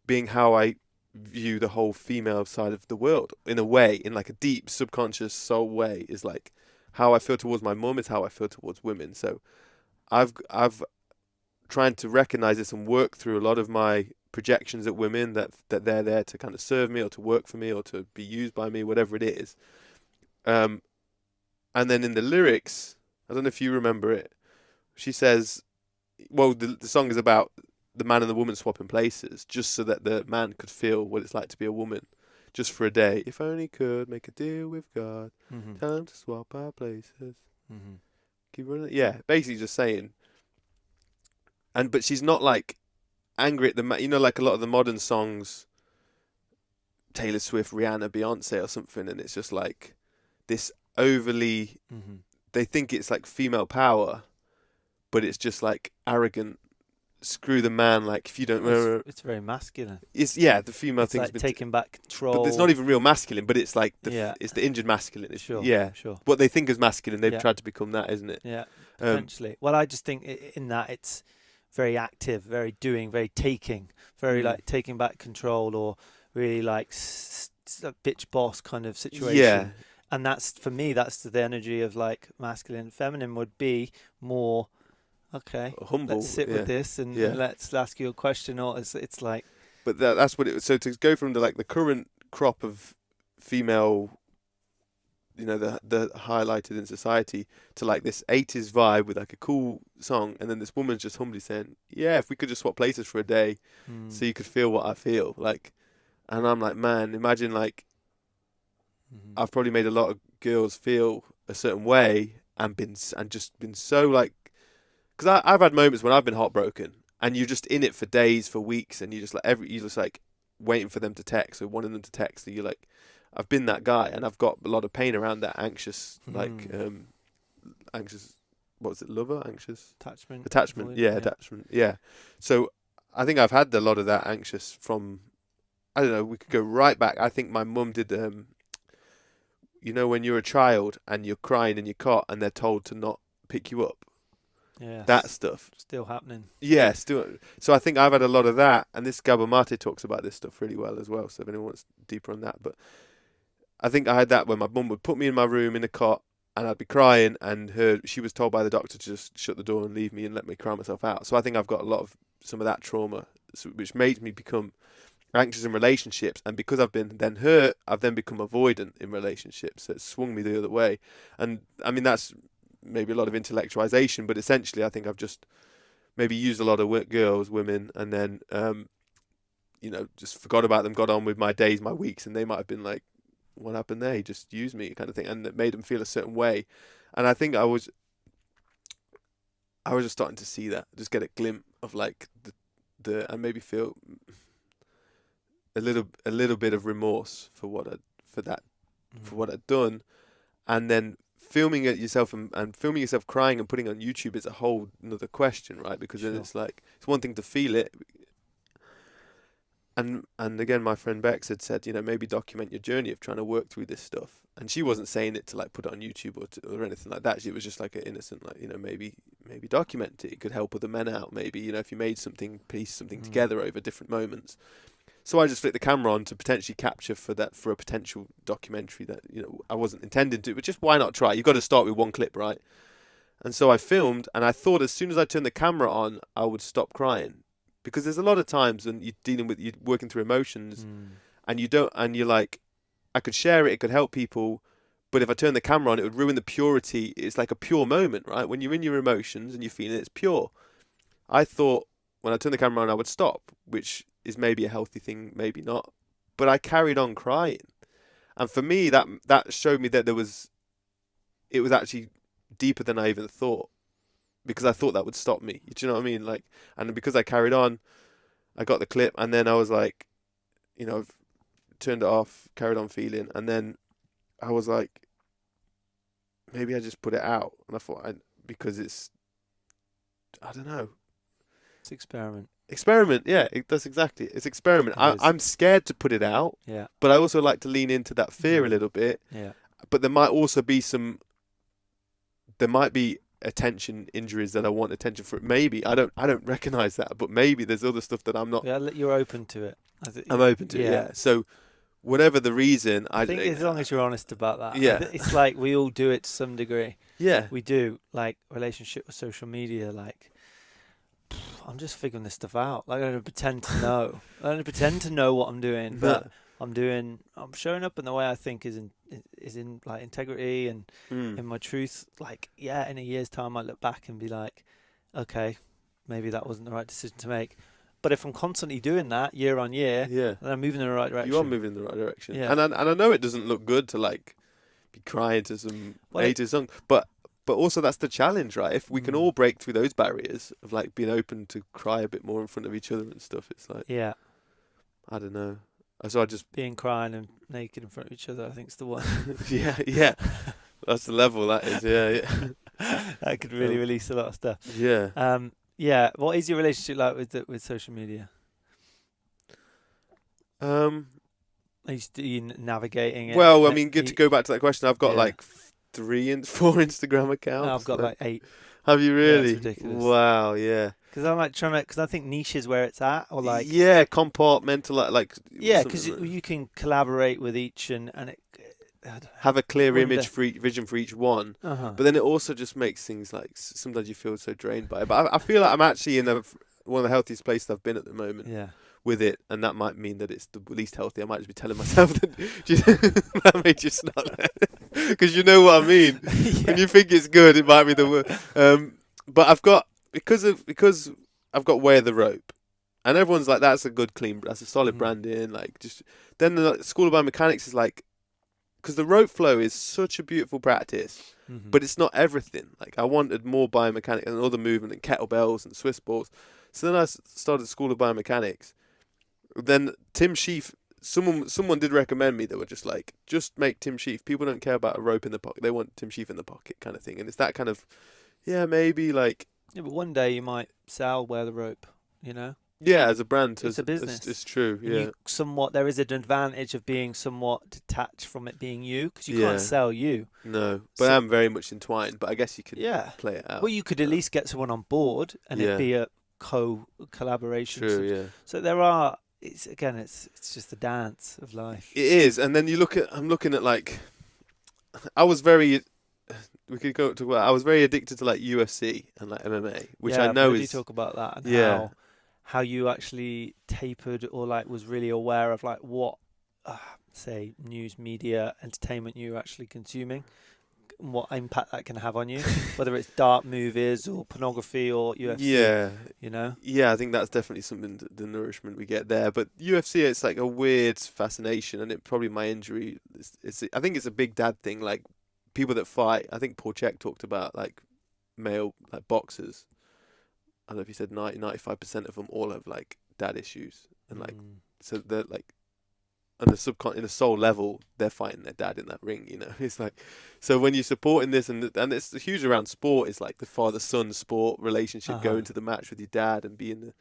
being how I view the whole female side of the world in a way, in like a deep subconscious soul way. Is like how I feel towards my mum is how I feel towards women. So I've trying to recognize this and work through a lot of my projections at women that they're there to kind of serve me or to work for me or to be used by me, whatever it is. And then in the lyrics, I don't know if you remember it, she says, well, the song is about the man and the woman swapping places just so that the man could feel what it's like to be a woman just for a day. If only could make a deal with God, tell him to swap our places. Keep running. Yeah, basically just saying. But she's not like angry at the man. You know, like a lot of the modern songs, Taylor Swift, Rihanna, Beyonce or something, and it's just like this overly, they think it's like female power, but it's just like arrogant, screw the man, like if you don't remember. It's very masculine. It's, yeah, the female it's thing's like taking back control. But it's not even real masculine, but it's like, it's the injured masculine. Sure, yeah. Sure. What they think is masculine, they've tried to become that, isn't it? Yeah, potentially. Well, I just think in that it's very active, very doing, very taking, very like taking back control, or really like bitch boss kind of situation. Yeah. And that's, for me, that's the energy of like masculine. Feminine would be more, okay, humble. Let's sit with this and let's ask you a question. Or it's like. But that's what it was. So to go from the current crop of female, you know, the highlighted in society, to like this 80s vibe with like a cool song, and then this woman's just humbly saying, yeah, if we could just swap places for a day so you could feel what I feel, like. And I'm like, man, imagine like I've probably made a lot of girls feel a certain way and just been so like, because I've had moments when I've been heartbroken and you're just in it for days, for weeks, and you just like you're just like waiting for them to text or wanting them to text, and you're like, I've been that guy, and I've got a lot of pain around that anxious, like anxious, what was it, lover, anxious attachment, attachment, yeah. So I think I've had a lot of that anxious from, I don't know, we could go right back. I think my mum did, you know, when you're a child and you're crying in your cot and they're told to not pick you up. Yeah, that stuff still happening. Yeah, still. So I think I've had a lot of that, and this Gabor Mate talks about this stuff really well as well. So if anyone wants deeper on that, but I think I had that when my mum would put me in my room in a cot, and I'd be crying, and she was told by the doctor to just shut the door and leave me and let me cry myself out. So I think I've got a lot of some of that trauma, which made me become anxious in relationships, and because I've been then hurt, I've then become avoidant in relationships. So it swung me the other way, and I mean that's maybe a lot of intellectualization, but essentially I think I've just maybe used a lot of women, and then you know, just forgot about them, got on with my days, my weeks, and they might have been like, what happened there? He just used me, kind of thing, and it made them feel a certain way. And I think I was just starting to see that, just get a glimpse of like the and maybe feel a little bit of remorse for what I'd done, and then filming it yourself and filming yourself crying and putting it on YouTube is a whole another question, right? Because then it's like, it's one thing to feel it, and again, my friend Bex had said, you know, maybe document your journey of trying to work through this stuff, and she wasn't saying it to like put it on YouTube or anything like that. It was just like an innocent, like, you know, maybe document it. It could help other men out, maybe, you know, if you made piece something together over different moments. So I just flicked the camera on to potentially capture for a potential documentary that, you know, I wasn't intending to, but just why not try? You've got to start with one clip, right? And so I filmed, and I thought as soon as I turned the camera on, I would stop crying, because there's a lot of times when you're working through emotions, and you're like, I could share it, it could help people, but if I turn the camera on, it would ruin the purity. It's like a pure moment, right? When you're in your emotions and you're feeling it, it's pure. I thought when I turned the camera on, I would stop, which is maybe a healthy thing, maybe not. But I carried on crying. And for me, that showed me that it was actually deeper than I even thought, because I thought that would stop me. Do you know what I mean? Like, and because I carried on, I got the clip, and then I was like, you know, I've turned it off, carried on feeling, and then I was like, maybe I just put it out. And I thought, because it's, I don't know. It's experiment. Experiment, yeah, that's exactly it. It's experiment. It is. I'm scared to put it out, Yeah. but I also like to lean into that fear a little bit. Yeah. But there might also be there might be attention injuries that I want attention for. Maybe I don't recognize that, but maybe there's other stuff that I'm not. Yeah, you're open to it. I'm open to it. Yeah. So whatever the reason, I think as long as you're honest about that. Yeah. It's like we all do it to some degree. Yeah. We do, like relationship with social media, like I'm just figuring this stuff out. Like I don't pretend to know. I don't pretend to know what I'm doing, but I'm showing up in the way I think is in like integrity and in my truth. Like, yeah, in a year's time I look back and be like, okay, maybe that wasn't the right decision to make. But if I'm constantly doing that year on year, then I'm moving in the right direction. You are moving in the right direction. Yeah. And I know it doesn't look good to like be crying to some 80s song, but also that's the challenge, right? If we can all break through those barriers of like being open to cry a bit more in front of each other and stuff, it's like, I don't know. So I just being crying and naked in front of each other, I think is the one. yeah. That's the level that is. Yeah. That could really release a lot of stuff. Yeah. Yeah. What is your relationship like with social media? Are you navigating it? Well, I mean, good to go back to that question. I've got like 4 Instagram accounts. I've got like 8. Have you really? Yeah, it's ridiculous. Wow, yeah. Because I'm like trying to, because I think niche is where it's at, or like compartmental, like because you can collaborate with each and it have a clear image for vision for each one. But then it also just makes things like sometimes you feel so drained by it. But I feel like I'm actually in one of the healthiest places I've been at the moment. Yeah. With it, and that might mean that it's the least healthy. I might just be telling myself that that made you snot because you know what I mean. When you think it's good, it might be the worst. But I've got because I've got Way of the Rope, and everyone's like, that's a solid branding. Like just then the School of Biomechanics is like, because the rope flow is such a beautiful practice, but it's not everything. Like I wanted more biomechanics and other movement and kettlebells and Swiss balls. So then I started School of Biomechanics. Then Tim Shieff, someone did recommend me. They were just like, just make Tim Shieff. People don't care about a rope in the pocket. They want Tim Shieff in the pocket kind of thing. And it's that kind of, maybe like. Yeah, but one day you might Wear the Rope, you know? Yeah, as a brand. It's a business. It's true, yeah. There is an advantage of being somewhat detached from it being you, because you can't sell you. No, but I'm very much entwined, but I guess you could play it out. Well, you could at least get someone on board and it'd be a collaboration. True, yeah. So there are. It's just the dance of life. It is, and then I'm looking at like, I was very addicted to like UFC and like MMA, which I know is. You talk about that and how you actually tapered or like was really aware of like what, say, news, media, entertainment you're actually consuming. What impact that can have on you, whether it's dark movies or pornography or UFC. Yeah, you know. Yeah, I think that's definitely something. The nourishment we get there, but UFC, it's like a weird fascination, and it probably my injury. I think it's a big dad thing. Like people that fight. I think Paul Chek talked about like male like boxers. I don't know if he said 95% of them all have like dad issues, and like so they're like. On in a soul level, they're fighting their dad in that ring, you know. It's like, so when you're supporting this, and it's huge around sport, it's like the father-son sport relationship, going to the match with your dad and being the.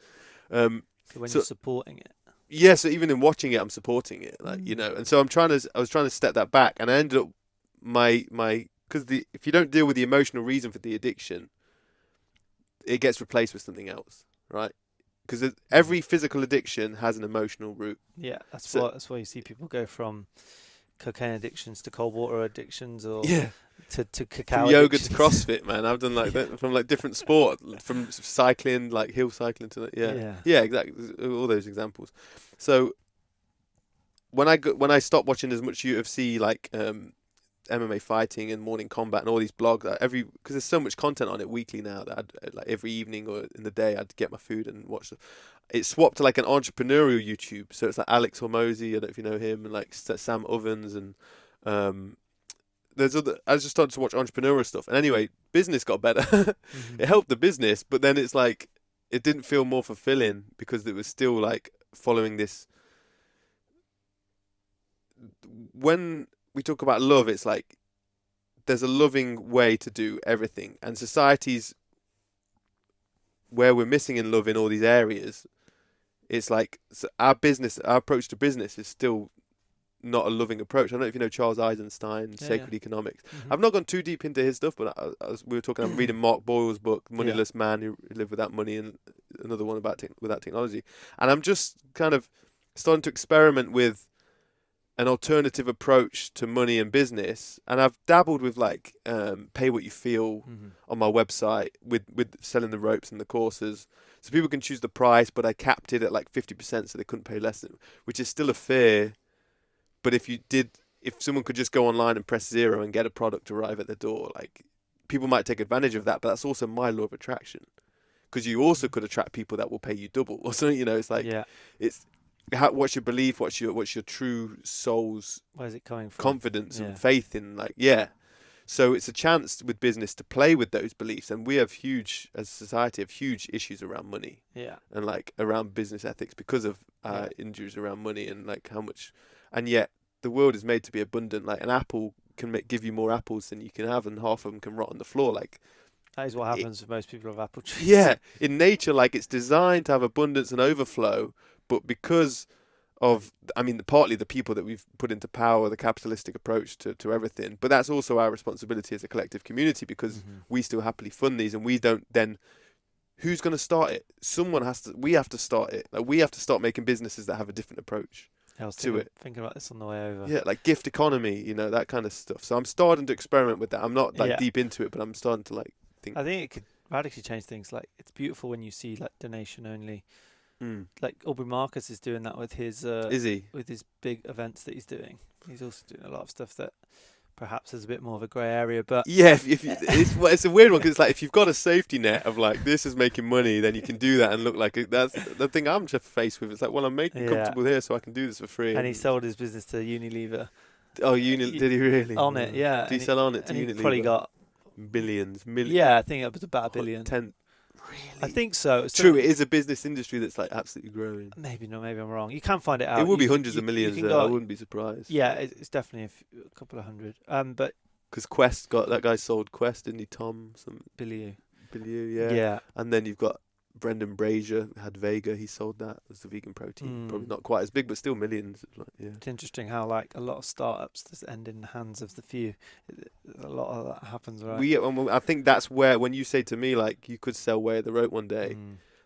So you're supporting it. Yeah, so even in watching it, I'm supporting it, like you know. And so I was trying to step that back, and I ended up because if you don't deal with the emotional reason for the addiction, it gets replaced with something else, right? Because every physical addiction has an emotional root. Yeah, that's why you see people go from cocaine addictions to cold water addictions, or to cacao. From yoga to CrossFit, man. I've done like that from like different sport, from cycling, like hill cycling to exactly, all those examples. So when I stopped watching as much UFC, like MMA fighting and morning combat and all these blogs, because there's so much content on it weekly now that I'd, like every evening or in the day I'd get my food and watch it swapped to like an entrepreneurial YouTube. So it's like Alex Hormozy, I don't know if you know him, and like Sam Ovens, and I just started to watch entrepreneurial stuff. And anyway, business got better. It helped the business, but then it's like it didn't feel more fulfilling because it was still like following this. When we talk about love, it's like there's a loving way to do everything, and societies where we're missing in love in all these areas it's like our approach to business is still not a loving approach. I don't know if you know Charles Eisenstein, Sacred Economics. Mm-hmm. I've not gone too deep into his stuff, but we were talking, I'm reading Mark Boyle's book, Moneyless Man Who Lived Without Money, and another one about without technology. And I'm just kind of starting to experiment with an alternative approach to money and business. And I've dabbled with like pay what you feel on my website with selling the ropes and the courses. So people can choose the price, but I capped it at like 50% so they couldn't pay less, which is still a fair. But if someone could just go online and press 0 and get a product arrive at their door, like people might take advantage of that. But that's also my law of attraction, because you also could attract people that will pay you double or something. You know, it's like it's what's your belief, what's your true soul's where's it coming from? Confidence and faith in So it's a chance with business to play with those beliefs, and we have as a society, have huge issues around money, and like around business ethics because of injuries around money and like how much. And yet the world is made to be abundant. Like an apple can give you more apples than you can have, and half of them can rot on the floor. Like that is what happens with most people of apple trees. Yeah, in nature, like it's designed to have abundance and overflow, but because of, I mean, partly the people that we've put into power, the capitalistic approach to everything, but that's also our responsibility as a collective community, because we still happily fund these, and we don't then. Who's going to start it? Someone has to. We have to start it. Like we have to start making businesses that have a different approach. Thinking about this on the way over. Yeah, like gift economy, you know, that kind of stuff. So I'm starting to experiment with that. I'm not like deep into it, but I'm starting to like think. I think it could radically change things. Like it's beautiful when you see like donation only. Like Aubrey Marcus is doing that with his. Is he? With his big events that he's doing. He's also doing a lot of stuff that perhaps is a bit more of a grey area, but yeah, it's a weird one, because it's like if you've got a safety net of like this is making money, then you can do that and look like that's the thing I'm just faced with. It's like, well, I'm making comfortable here, so I can do this for free. And he sold his business to Unilever. Oh, did he really? On it, yeah. Did he sell on it to Unilever? He probably got millions. Yeah, I think it was about $1 billion. 10. I think so. True, it is a business industry that's like absolutely growing. Maybe not. Maybe I'm wrong. You can find it out. It will be hundreds of millions. I wouldn't be surprised. Yeah, it's definitely a couple of hundred. But because Quest that guy sold Quest, didn't he? Tom Billiou, yeah. And then you've got Brendan Brazier had Vega. He sold that as the vegan protein. Probably not quite as big, but still millions. It's interesting how like a lot of startups just end in the hands of the few. A lot of that happens, right? I think that's where, when you say to me like you could sell Way of the Rope one day,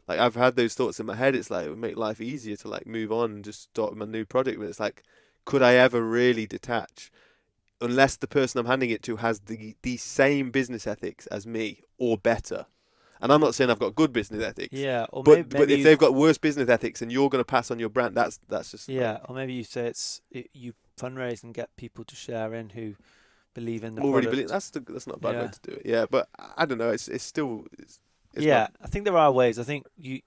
like I've had those thoughts in my head. It's like it would make life easier to like move on and just start my new project. But it's like, could I ever really detach? Unless the person I'm handing it to has the same business ethics as me or better. And I'm not saying I've got good business ethics. Yeah, or but maybe if they've got worse business ethics and you're going to pass on your brand, that's just or maybe you say you fundraise and get people to share in who believe in the already product. That's not a bad way to do it. Yeah, but I don't know. It's still. I think there are ways. I think you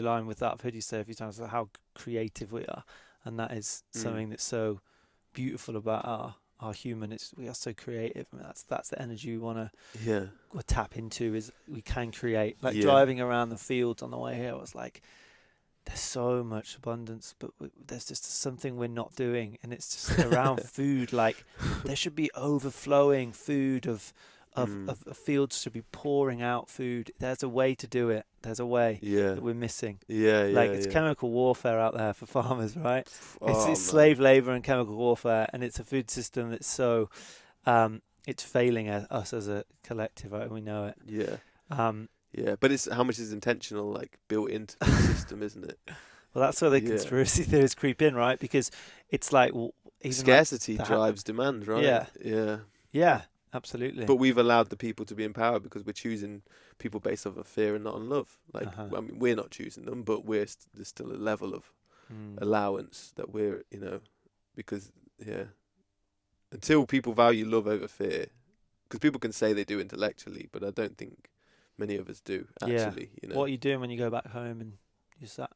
align with that. I've heard you say a few times how creative we are, and that is something that's so beautiful about our human. We are so creative. I mean, that's the energy we want to tap into. Is we can create. Like driving around the fields on the way here, I was like, there's so much abundance, but there's just something we're not doing, and it's just around food. Like there should be overflowing food of fields should be pouring out food. There's a way to do it. There's a way that we're missing. It's chemical warfare out there for farmers, right? It's slave labor and chemical warfare, and it's a food system that's so it's failing us as a collective. Right? We know it. But it's how much is intentional, like built into the system, isn't it? Well, that's where the conspiracy theories creep in, right? Because it's like scarcity drives demand, right? Yeah. Absolutely. But we've allowed the people to be in power because we're choosing people based off of fear and not on love. Like, I mean, we're not choosing them, but there's still a level of allowance that we're, because, until people value love over fear, because people can say they do intellectually, but I don't think many of us do, actually. What are you doing when you go back home and you're sat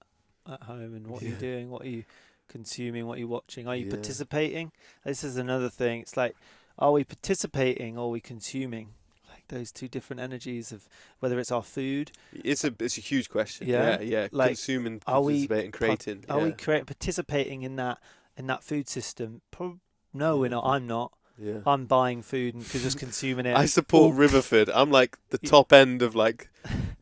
at home, and what are you doing? What are you consuming? What are you watching? Are you participating? This is another thing. It's like, are we participating or are we consuming? Like those two different energies of whether it's our food. It's a huge question. Yeah. Like, consuming, participating, creating. Are we participating in that food system? No, we're not. I'm not. Yeah. I'm buying food and just consuming it. I support Riverford. I'm like the top end of like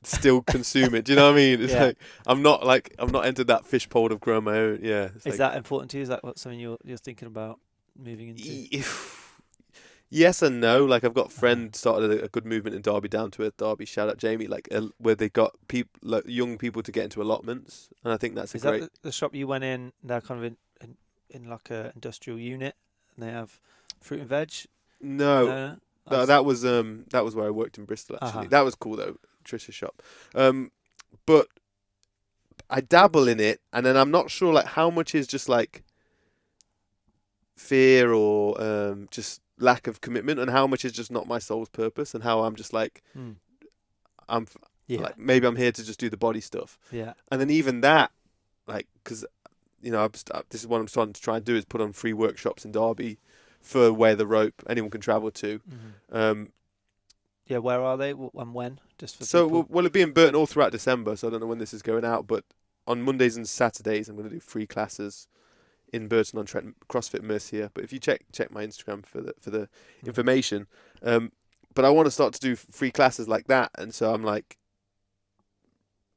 still consume it. Do you know what I mean? It's Yeah. like I'm not entered that fishbowl of growing my own. Yeah. It's Is like, that important to you? Is that what something you're thinking about moving into? yes and no. Like I've got friends started a good movement in Derby, down to Earth Derby. Shout out Jamie. Like where they got people, like young people, to get into allotments, and I think that's Is a great. that the shop you went in? They're kind of in like a industrial unit, and they have fruit and veg. No, No? that was where I worked in Bristol actually. Uh-huh. That was cool though, Trisha's shop. But I dabble in it, and then I'm not sure like how much is just like fear or just lack of commitment, and how much is just not my soul's purpose, and how I'm just like Yeah. like maybe I'm here to just do the body stuff. Yeah. And then even that, like, because this is what I'm starting to try and do, is put on free workshops in Derby for Wear the Rope. Anyone can travel to. Yeah, where are they and when? Just for So people? it'll be in Burton all throughout December. So I don't know when this is going out, but on Mondays and Saturdays I'm going to do free classes in Burton on Trent, CrossFit Mercia. But if you check my Instagram for the information, but I want to start to do free classes like that, and so I'm like,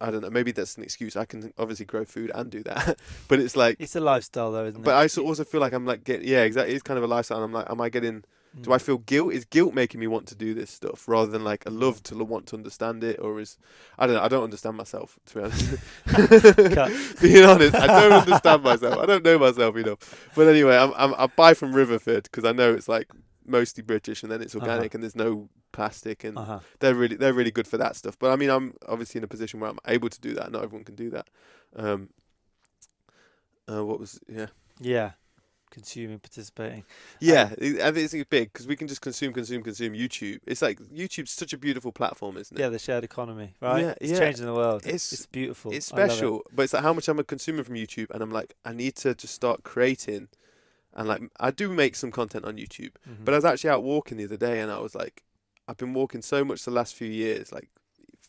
I don't know, maybe that's an excuse. I can obviously grow food and do that, but it's like It's a lifestyle though, isn't it? But I also feel like I'm like exactly. It's kind of a lifestyle. And I'm like, am I getting? Do I feel guilt? Is guilt making me want to do this stuff rather than like a love to want to understand it, or is I don't know. I don't understand myself, to be honest. Being honest, I don't understand myself. I don't know myself enough. But anyway, I buy from Riverford because I know it's like mostly British, and then it's organic, and there's no plastic, and they're really good for that stuff. But I mean, I'm obviously in a position where I'm able to do that. Not everyone can do that. Yeah, consuming, participating. Yeah, I think it's big because we can just consume YouTube. It's like YouTube's such a beautiful platform, isn't it? Yeah, the shared economy, right? Yeah, it's changing the world. It's beautiful. It's special, but it's like how much I'm a consumer from YouTube, and I'm like, I need to just start creating. And like, I do make some content on YouTube, but I was actually out walking the other day, and I was like, I've been walking so much the last few years, like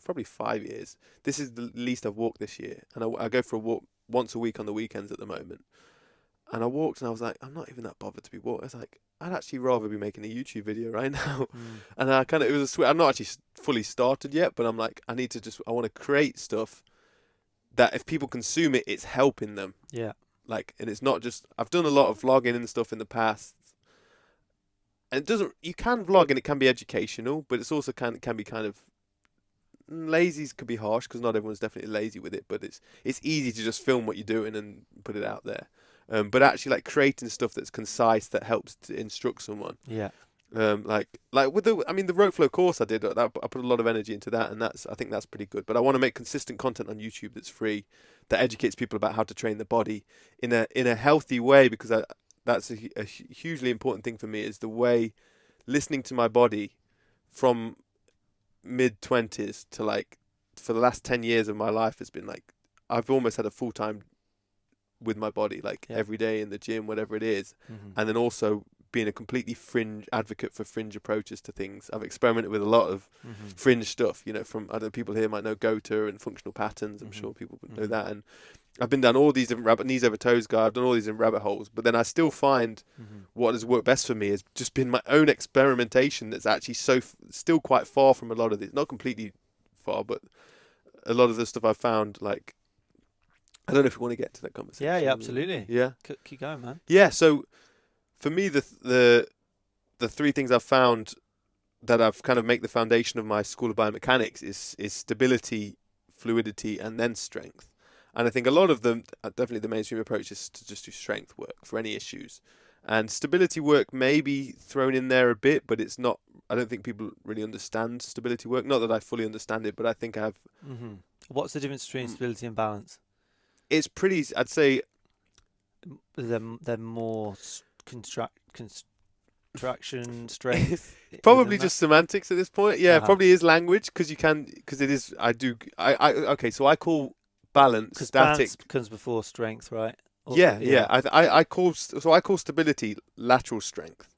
probably 5 years. This is the least I've walked this year, and I go for a walk once a week on the weekends at the moment. And I walked, and I was like, I'm not even that bothered to be walking. I was like, I'd actually rather be making a YouTube video right now. And it was a sweet. I'm not actually fully started yet, but I'm like, I want to create stuff that if people consume it, it's helping them. Yeah. Like, and it's not just, I've done a lot of vlogging and stuff in the past, and you can vlog and it can be educational, but it's also can be kind of, lazy's could be harsh because not everyone's definitely lazy with it, but it's easy to just film what you're doing and put it out there. But actually, like creating stuff that's concise that helps to instruct someone. Yeah. Like with the rope flow course I did, I put a lot of energy into that, and I think that's pretty good. But I want to make consistent content on YouTube that's free, that educates people about how to train the body in a healthy way, because that's a hugely important thing for me, is the way listening to my body from mid-20s to like for the last 10 years of my life has been like, I've almost had a full-time with my body, like every day in the gym, whatever it is. And then also being a completely fringe advocate for fringe approaches to things. I've experimented with a lot of fringe stuff, from, I don't know, people here might know Gota and functional patterns. I'm sure people would know that. And I've been down all these different knees over toes guy. I've done all these different rabbit holes, but then I still find what has worked best for me has just been my own experimentation. That's actually still quite far from a lot of this, not completely far, but a lot of the stuff I've found, like, I don't know if you want to get to that conversation. Yeah, absolutely. Yeah. Keep going, man. Yeah, so for me, the three things I've found that I've kind of make the foundation of my School of Biomechanics is stability, fluidity, and then strength. And I think a lot of them, definitely the mainstream approach is to just do strength work for any issues. And stability work may be thrown in there a bit, but it's not, I don't think people really understand stability work. Not that I fully understand it, but I think I have. What's the difference between stability and balance? It's pretty, I'd say. They're more contraction, strength. Probably just semantics at this point. Yeah, probably is language, because it is, okay, so I call balance static. Balance comes before strength, right? I call stability lateral strength.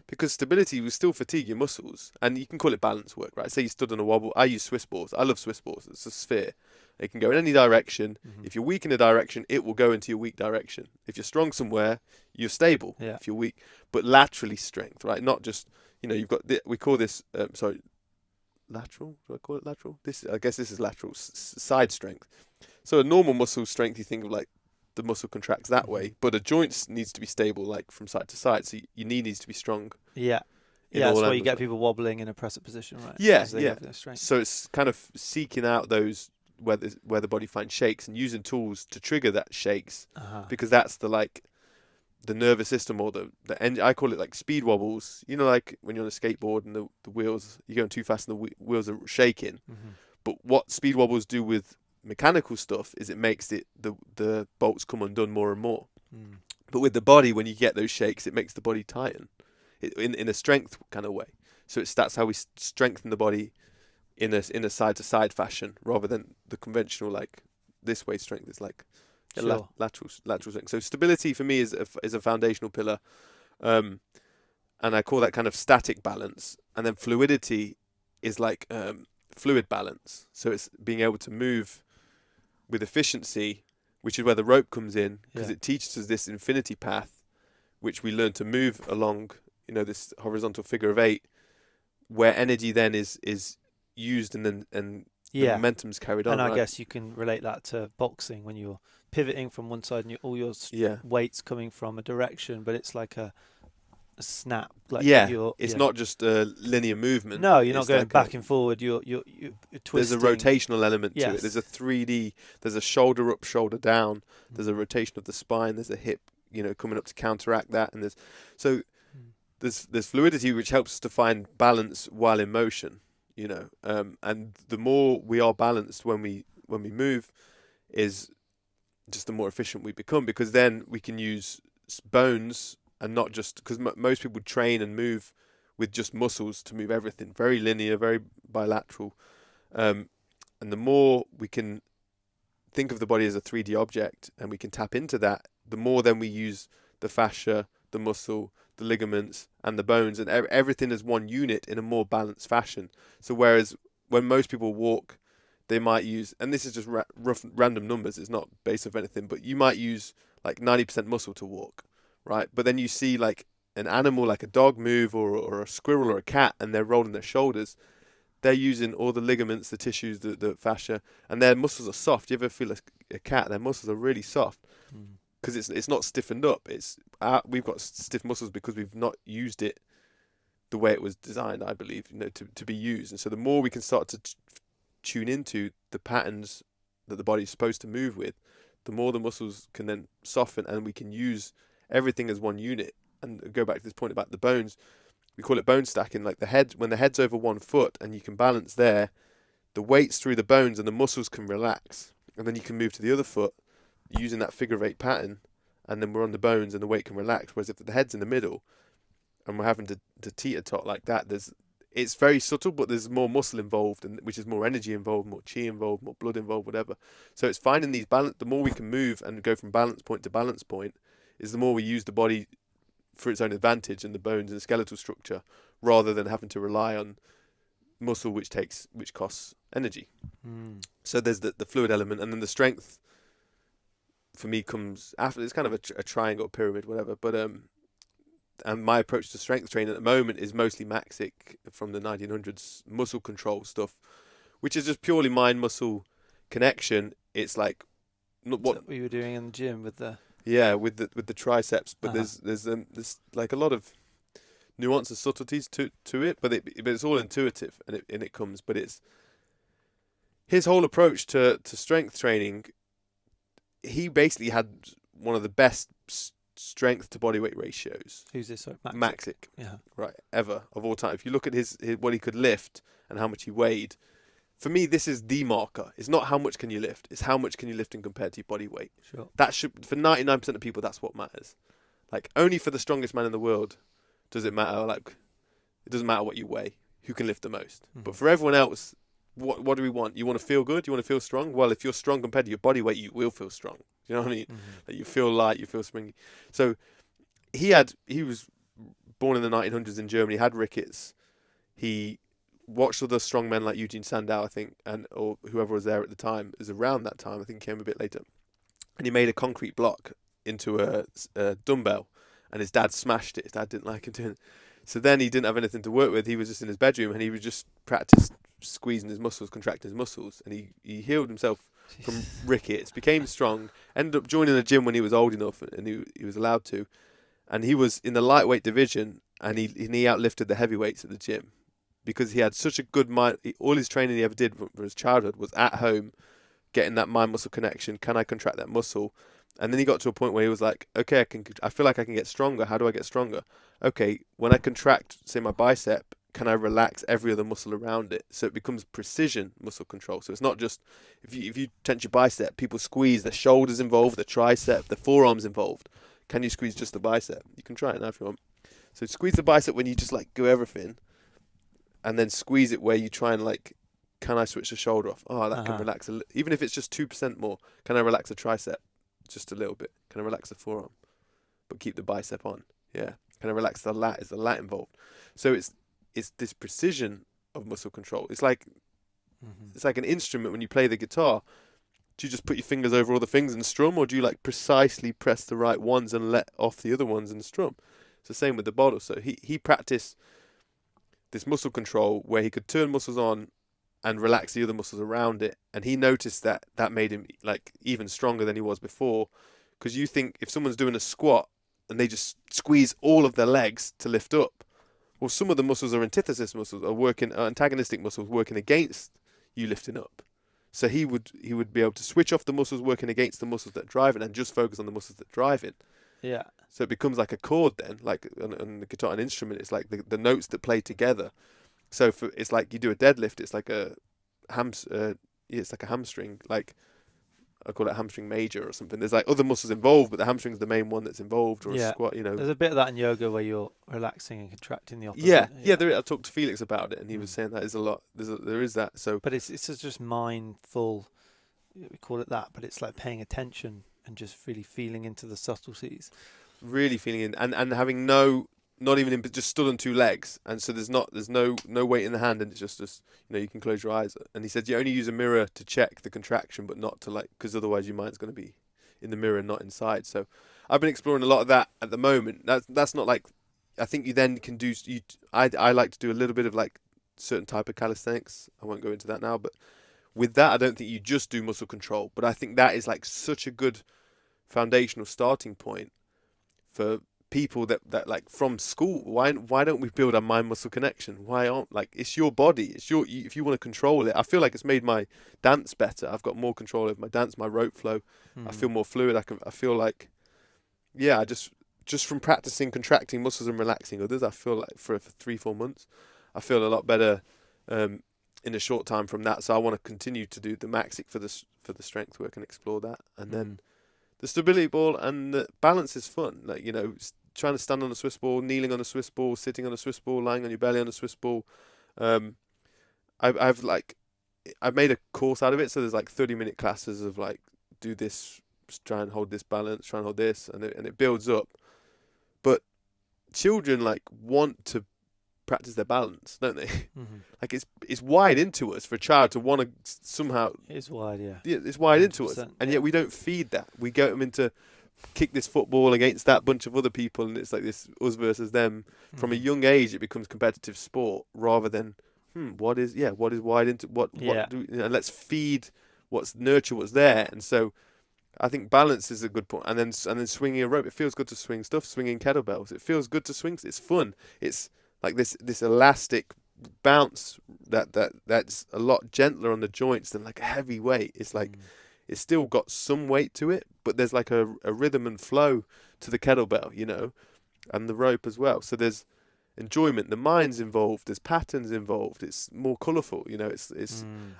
Because stability will still fatigue your muscles, and you can call it balance work, right? Say you stood on a wobble. I use Swiss balls. I love Swiss balls. It's a sphere. It can go in any direction. If you're weak in a direction, it will go into your weak direction. If you're strong somewhere, you're stable. If you're weak, but laterally strength, right? Not just, you've got we call this lateral. Do I call it lateral? I guess this is lateral side strength. So a normal muscle strength, you think of like the muscle contracts that way, but a joint needs to be stable, like from side to side. So your knee needs to be strong. Yeah. In Yeah, all that's why you angles, get right? people wobbling in a press-up position, right? Yeah, 'Cause they yeah. have no strength. So it's kind of seeking out those where the body finds shakes and using tools to trigger that shakes, because that's the nervous system or the I call it like speed wobbles. You know, like when you're on a skateboard and the wheels, you're going too fast and the wheels are shaking. But what speed wobbles do with mechanical stuff is it makes the bolts come undone more and more. But with the body, when you get those shakes, it makes the body tighten in a strength kind of way. So that's how we strengthen the body in a side to side fashion, rather than the conventional like this way strength. It's like lateral strength. So stability for me is a foundational pillar, and I call that kind of static balance. And then fluidity is like fluid balance. So it's being able to move with efficiency, which is where the rope comes in, because it teaches us this infinity path, which we learn to move along. You know, this horizontal figure of 8, where energy then is used and the momentum's carried on. And I right? guess you can relate that to boxing when you're pivoting from one side and all your weight's coming from a direction, but it's like a snap. Like it's not just a linear movement. No, you're not going like back and forward. You're twisting. There's a rotational element to Yes. it. There's a 3D. There's a shoulder up, shoulder down. There's a rotation of the spine. There's a hip, coming up to counteract that. And there's fluidity, which helps us to find balance while in motion. And the more we are balanced when we move, is just the more efficient we become, because then we can use bones and not just, because most people train and move with just muscles to move everything, very linear, very bilateral. And the more we can think of the body as a 3D object and we can tap into that, the more then we use the fascia, the muscle, the ligaments and the bones and everything as one unit in a more balanced fashion. So whereas when most people walk, they might use, and this is just rough random numbers, it's not based off anything, but you might use like 90% muscle to walk, right? But then you see like an animal like a dog move or a squirrel or a cat, and they're rolling their shoulders. They're using all the ligaments, the tissues, the fascia, and their muscles are soft. You ever feel a cat? Their muscles are really soft because it's not stiffened up. We've got stiff muscles because we've not used it the way it was designed, I believe, to be used. And so the more we can start to tune into the patterns that the body's supposed to move with, the more the muscles can then soften, and we can use everything as one unit. And go back to this point about the bones, we call it bone stacking. Like when the head's over 1 foot and you can balance there, the weight's through the bones and the muscles can relax, and then you can move to the other foot using that figure of 8 pattern, and then we're on the bones and the weight can relax. Whereas if the head's in the middle and we're having to teeter-tot like that, it's very subtle, but there's more muscle involved, and which is more energy involved, more chi involved, more blood involved, whatever. So it's finding these balance. The more we can move and go from balance point to balance point, is the more we use the body for its own advantage and the bones and the skeletal structure, rather than having to rely on muscle, which costs energy. So there's the fluid element, and then the strength for me comes after. It's kind of a triangle, a pyramid, whatever. But and my approach to strength training at the moment is mostly Maxic from the 1900s muscle control stuff, which is just purely mind-muscle connection. It's like what you were doing in the gym with the with the triceps, but there's like a lot of nuance and subtleties to it, but it's all intuitive and it comes. But it's his whole approach to strength training. He basically had one of the best strength to body weight ratios. Who's this? Sorry, Maxic. Yeah. Right. Ever of all time. If you look at his what he could lift and how much he weighed, for me this is the marker. It's not how much can you lift. It's how much can you lift and compared to your body weight. Sure. That should, for 99% of people, that's what matters. Like only for the strongest man in the world does it matter. Like it doesn't matter what you weigh. Who can lift the most? But for everyone else, what do we want? You want to feel good? You want to feel strong? Well, if you're strong compared to your body weight, you will feel strong. You know what I mean? Like you feel light, you feel springy. So he was born in the 1900s in Germany, had rickets. He watched other strong men like Eugene Sandow, I think, or whoever was there at the time. It was around that time. I think he came a bit later. And he made a concrete block into a dumbbell and his dad smashed it. His dad didn't like him doing it. So then he didn't have anything to work with. He was just in his bedroom, and he would just practice squeezing his muscles, contracting his muscles, and he healed himself from rickets, became strong, ended up joining a gym when he was old enough, and he was allowed to, and he was in the lightweight division, and he outlifted the heavyweights at the gym because he had such a good mind. All his training he ever did from his childhood was at home, getting that mind-muscle connection. Can I contract that muscle? And then he got to a point where he was like, okay, I feel like I can get stronger. How do I get stronger? Okay, when I contract, say, my bicep, can I relax every other muscle around it? So it becomes precision muscle control. So it's not just, if you tense your bicep, people squeeze, the shoulders involved, the tricep, the forearms involved. Can you squeeze just the bicep? You can try it now if you want. So squeeze the bicep when you just like go everything, and then squeeze it where you try and like, can I switch the shoulder off? Oh, that can relax a little. Even if it's just 2% more, can I relax the tricep just a little bit? Can I relax the forearm, but keep the bicep on? Yeah. Can I relax the lat? Is the lat involved? So it's this precision of muscle control. It's like it's like an instrument when you play the guitar. Do you just put your fingers over all the things and strum, or do you like precisely press the right ones and let off the other ones and strum? It's the same with the bottle. So he practiced this muscle control where he could turn muscles on and relax the other muscles around it, and he noticed that made him like even stronger than he was before. Because you think if someone's doing a squat and they just squeeze all of their legs to lift up, well, some of the muscles are antithesis muscles, are working, antagonistic muscles working against you lifting up. So he would be able to switch off the muscles working against the muscles that drive it and just focus on the muscles that drive it. Yeah. So it becomes like a chord then, like on the guitar, an instrument. It's like the notes that play together. So it's like you do a deadlift. It's like it's like a hamstring. Like I call it hamstring major or something. There's like other muscles involved, but the hamstring's the main one that's involved. Or a squat, There's a bit of that in yoga where you're relaxing and contracting the opposite. Yeah. I talked to Felix about it, and he was saying that is a lot. There is that. So, but it's just mindful. We call it that, but it's like paying attention and just really feeling into the subtleties. Really feeling in, and having not even in, just stood on two legs, and so there's no weight in the hand, and it's just you can close your eyes. And he said you only use a mirror to check the contraction, but not to because otherwise your mind's going to be in the mirror and not inside. So I've been exploring a lot of that at the moment. That's not like, I think you then can do. I like to do a little bit of like certain type of calisthenics. I won't go into that now, but with that I don't think you just do muscle control, but I think that is like such a good foundational starting point for people that like from school. Why don't we build a mind muscle connection? Why aren't, like, it's your body, it's if you want to control it. I feel like it's made my dance better. I've got more control over my dance, my rope flow. I feel more fluid. I feel like, I just from practicing contracting muscles and relaxing others, I feel like for 3-4 months I feel a lot better in a short time from that. So I want to continue to do the Maxic for the strength work and explore that. And then the stability ball and the balance is fun. Like, trying to stand on a Swiss ball, kneeling on a Swiss ball, sitting on a Swiss ball, lying on your belly on a Swiss ball. I've made a course out of it. So there's like 30-minute classes of like, do this, try and hold this balance, try and hold this, and it builds up. But children like want to practice their balance, don't they? Like it's wired into us for a child to want to somehow. It's wired, yeah. Yeah, it's wired into us, and yet we don't feed that. We get them into kick this football against that bunch of other people, and it's like this us versus them. From a young age, it becomes competitive sport rather than what is wired into what let's feed nurture what's there. And so I think balance is a good point. And then swinging a rope, it feels good to swing stuff. Swinging kettlebells, it feels good to swing. It's fun. It's like this elastic bounce that's a lot gentler on the joints than like a heavy weight. It's like it's still got some weight to it, but there's like a rhythm and flow to the kettlebell, and the rope as well. So there's enjoyment. The mind's involved. There's patterns involved. It's more colourful.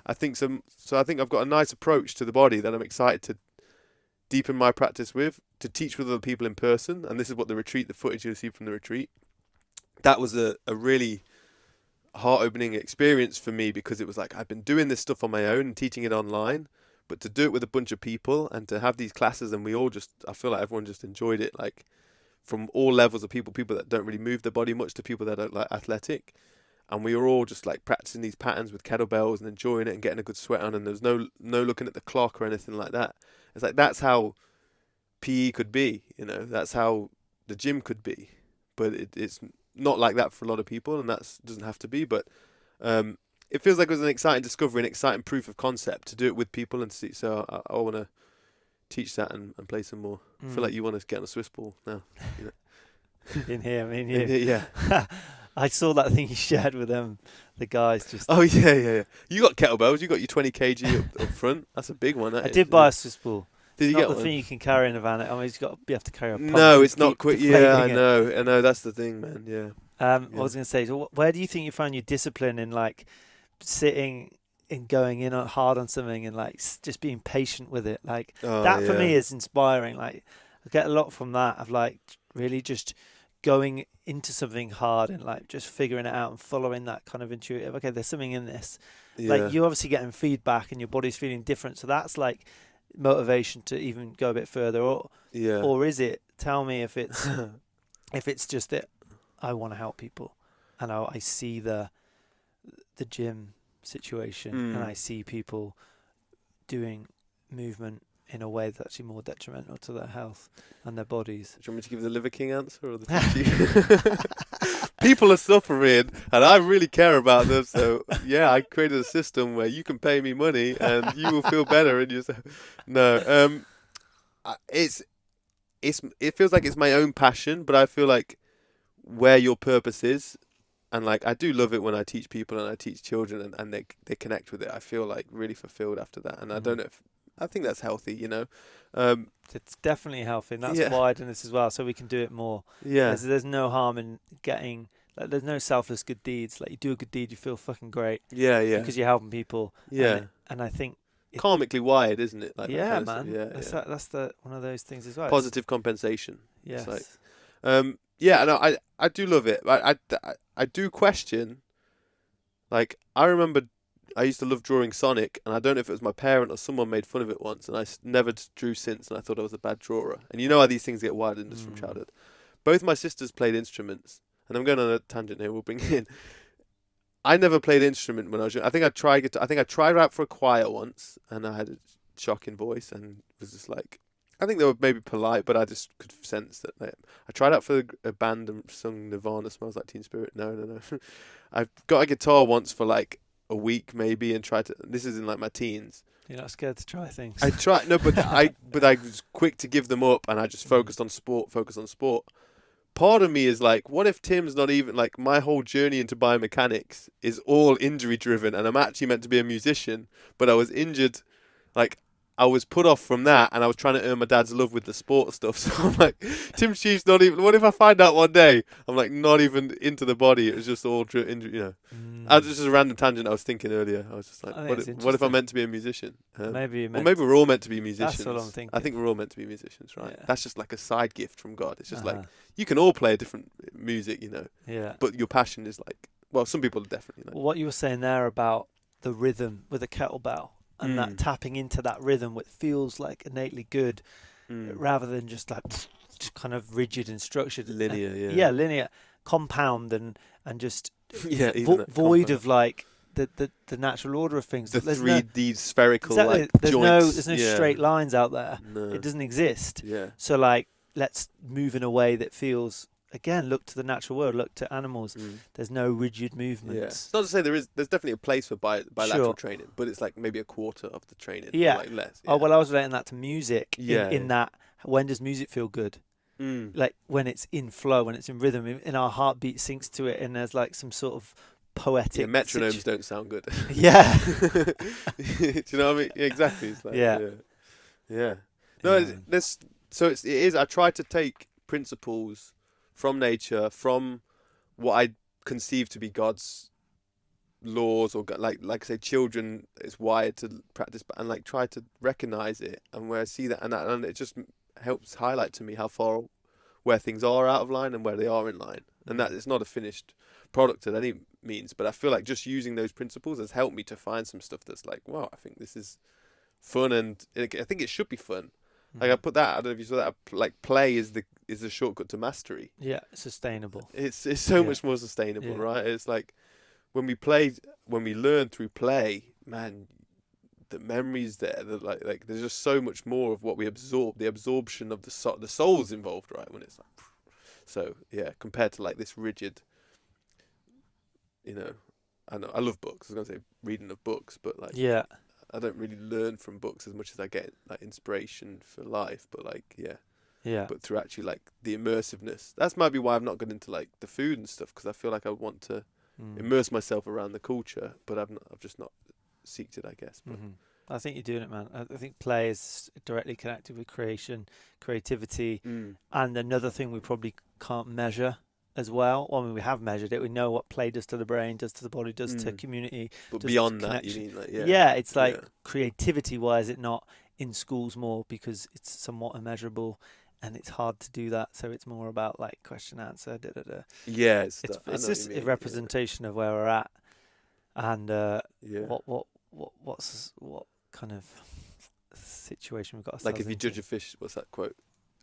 I think so I think I've got a nice approach to the body that I'm excited to deepen my practice with, to teach with other people in person. And this is what the footage you'll see from the retreat. That was a really heart-opening experience for me, because it was like I've been doing this stuff on my own and teaching it online, but to do it with a bunch of people and to have these classes, and I feel like everyone just enjoyed it, like from all levels of people that don't really move their body much to people that don't like athletic. And we were all just like practicing these patterns with kettlebells and enjoying it and getting a good sweat on, and there's no looking at the clock or anything like that. It's like that's how PE could be, that's how the gym could be, but it's not like that for a lot of people, and that doesn't have to be. But it feels like it was an exciting discovery, an exciting proof of concept to do it with people and see. So I want to teach that and play some more. I feel like you want to get on a Swiss ball now. You know? In here, I mean, you. Yeah. I saw that thing you shared with them. The guys just. Oh yeah. You got kettlebells. You got your 20 kg up front. That's a big one. I did buy a Swiss ball. Did you not get the one? thing you can carry in a van. I mean, you have to carry a pump. No, it's not keep quick. Yeah, I deflating it. know. That's the thing, man. Yeah. I was going to say, so where do you think you found your discipline in like sitting and going in hard on something and like just being patient with it? Like that for me is inspiring. Like I get a lot from that of like really just going into something hard and like just figuring it out and following that kind of intuitive. Okay, there's something in this. Yeah. Like you're obviously getting feedback and your body's feeling different, so that's like motivation to even go a bit further. Or is it? Tell me if it's if it's just that I want to help people, and I see the gym situation, and I see people doing movement in a way that's actually more detrimental to their health and their bodies. Do you want me to give the Liver King answer or the People are suffering, and I really care about them. So yeah, I created a system where you can pay me money, and you will feel better in yourself. No, it feels like it's my own passion, but I feel like where your purpose is, and like I do love it when I teach people and I teach children, and they connect with it. I feel like really fulfilled after that, and I don't know if I think that's healthy, you know. It's definitely healthy, and that's why I do this as well, so we can do it more. Yeah. There's no harm in getting, like, there's no selfless good deeds. Like, you do a good deed, you feel fucking great. Yeah. Because you're helping people. Yeah. And I think... karmically wired, isn't it? Like yeah, that man. That's the one of those things as well. Positive compensation. Yes. It's like, yeah, no, I do love it. I do question, like, I remember I used to love drawing Sonic, and I don't know if it was my parent or someone made fun of it once, and I never drew since, and I thought I was a bad drawer. And you know how these things get wired in us from childhood. Both my sisters played instruments, and I'm going on a tangent here, we'll bring it in. I never played an instrument when I was young. I think I tried out for a choir once, and I had a shocking voice, and was just like, I think they were maybe polite, but I just could sense that. I tried out for a band and sung Nirvana, Smells Like Teen Spirit. No. I got a guitar once for like a week maybe, and tried to. This is in like my teens. You're not scared to try things. I tried, no, but I was quick to give them up, and I just focused on sport. Part of me is like, what if Tim's not even, like, my whole journey into biomechanics is all injury driven, and I'm actually meant to be a musician, but I was injured, like, I was put off from that, and I was trying to earn my dad's love with the sport stuff. So I'm like, Tim Sheeff's not even, what if I find out one day I'm like not even into the body, it was just all injury, you know. I was just a random tangent I was thinking earlier. I was just like, what if I'm meant to be a musician? Maybe we're all meant to be musicians. That's what I'm thinking. I think we're all meant to be musicians, right? Yeah. That's just like a side gift from God. It's just like, you can all play a different music, you know. Yeah. But your passion is like, well, some people are definitely like. Well, what you were saying there about the rhythm with a kettlebell and that tapping into that rhythm, which feels like innately good, rather than just like just kind of rigid and structured, linear, linear, compound and just void of like the natural order of things. The 3D spherical like there's joints. No straight lines out there. No. It doesn't exist. Yeah. So like, let's move in a way that feels. Again, look to the natural world. Look to animals. There's no rigid movements. Yeah. It's not to say there's definitely a place for bilateral training, but it's like maybe a quarter of the training. Yeah. Or like less. Yeah. Oh well, I was relating that to music. Yeah. In that, when does music feel good? Like when it's in flow, when it's in rhythm, in our heartbeat syncs to it, and there's like some sort of poetic. Yeah, metronomes don't sound good. Yeah. Do you know what I mean? Yeah, exactly. It's like, yeah. No, it is. I try to take principles from nature, from what I conceive to be God's laws, or like I say, children is wired to practice, and like try to recognize it, and where I see that, and it just helps highlight to me how far where things are out of line and where they are in line, and that it's not a finished product at any means, but I feel like just using those principles has helped me to find some stuff that's like, wow, I think this is fun, and I think it should be fun. Like I put that, I don't know if you saw that, like play is the shortcut to mastery. Yeah, sustainable. It's so much more sustainable, right? It's like when we learn through play, man, the memories there, like there's just so much more of what we absorb. The absorption of the soul's involved, right? When it's like, So yeah, compared to like this rigid, I know I love books. I was gonna say reading of books, but like Yeah. I don't really learn from books as much as I get like inspiration for life. But like Yeah. but through actually like the immersiveness. That's might be why I've not got into like the food and stuff, because I feel like I want to immerse myself around the culture, but I've just not seeked it, I guess. But I think you're doing it, man. I think play is directly connected with creativity, and another thing we probably can't measure as well. Well, I mean, we have measured it. We know what play does to the brain, does to the body, does to community. But beyond that, you mean like it's like creativity-wise, it's not in schools more because it's somewhat immeasurable, and it's hard to do that. So it's more about like question answer. Yeah, it's just a representation of where we're at, and what kind of situation we've got ourselves like if you judge a fish, what's that quote,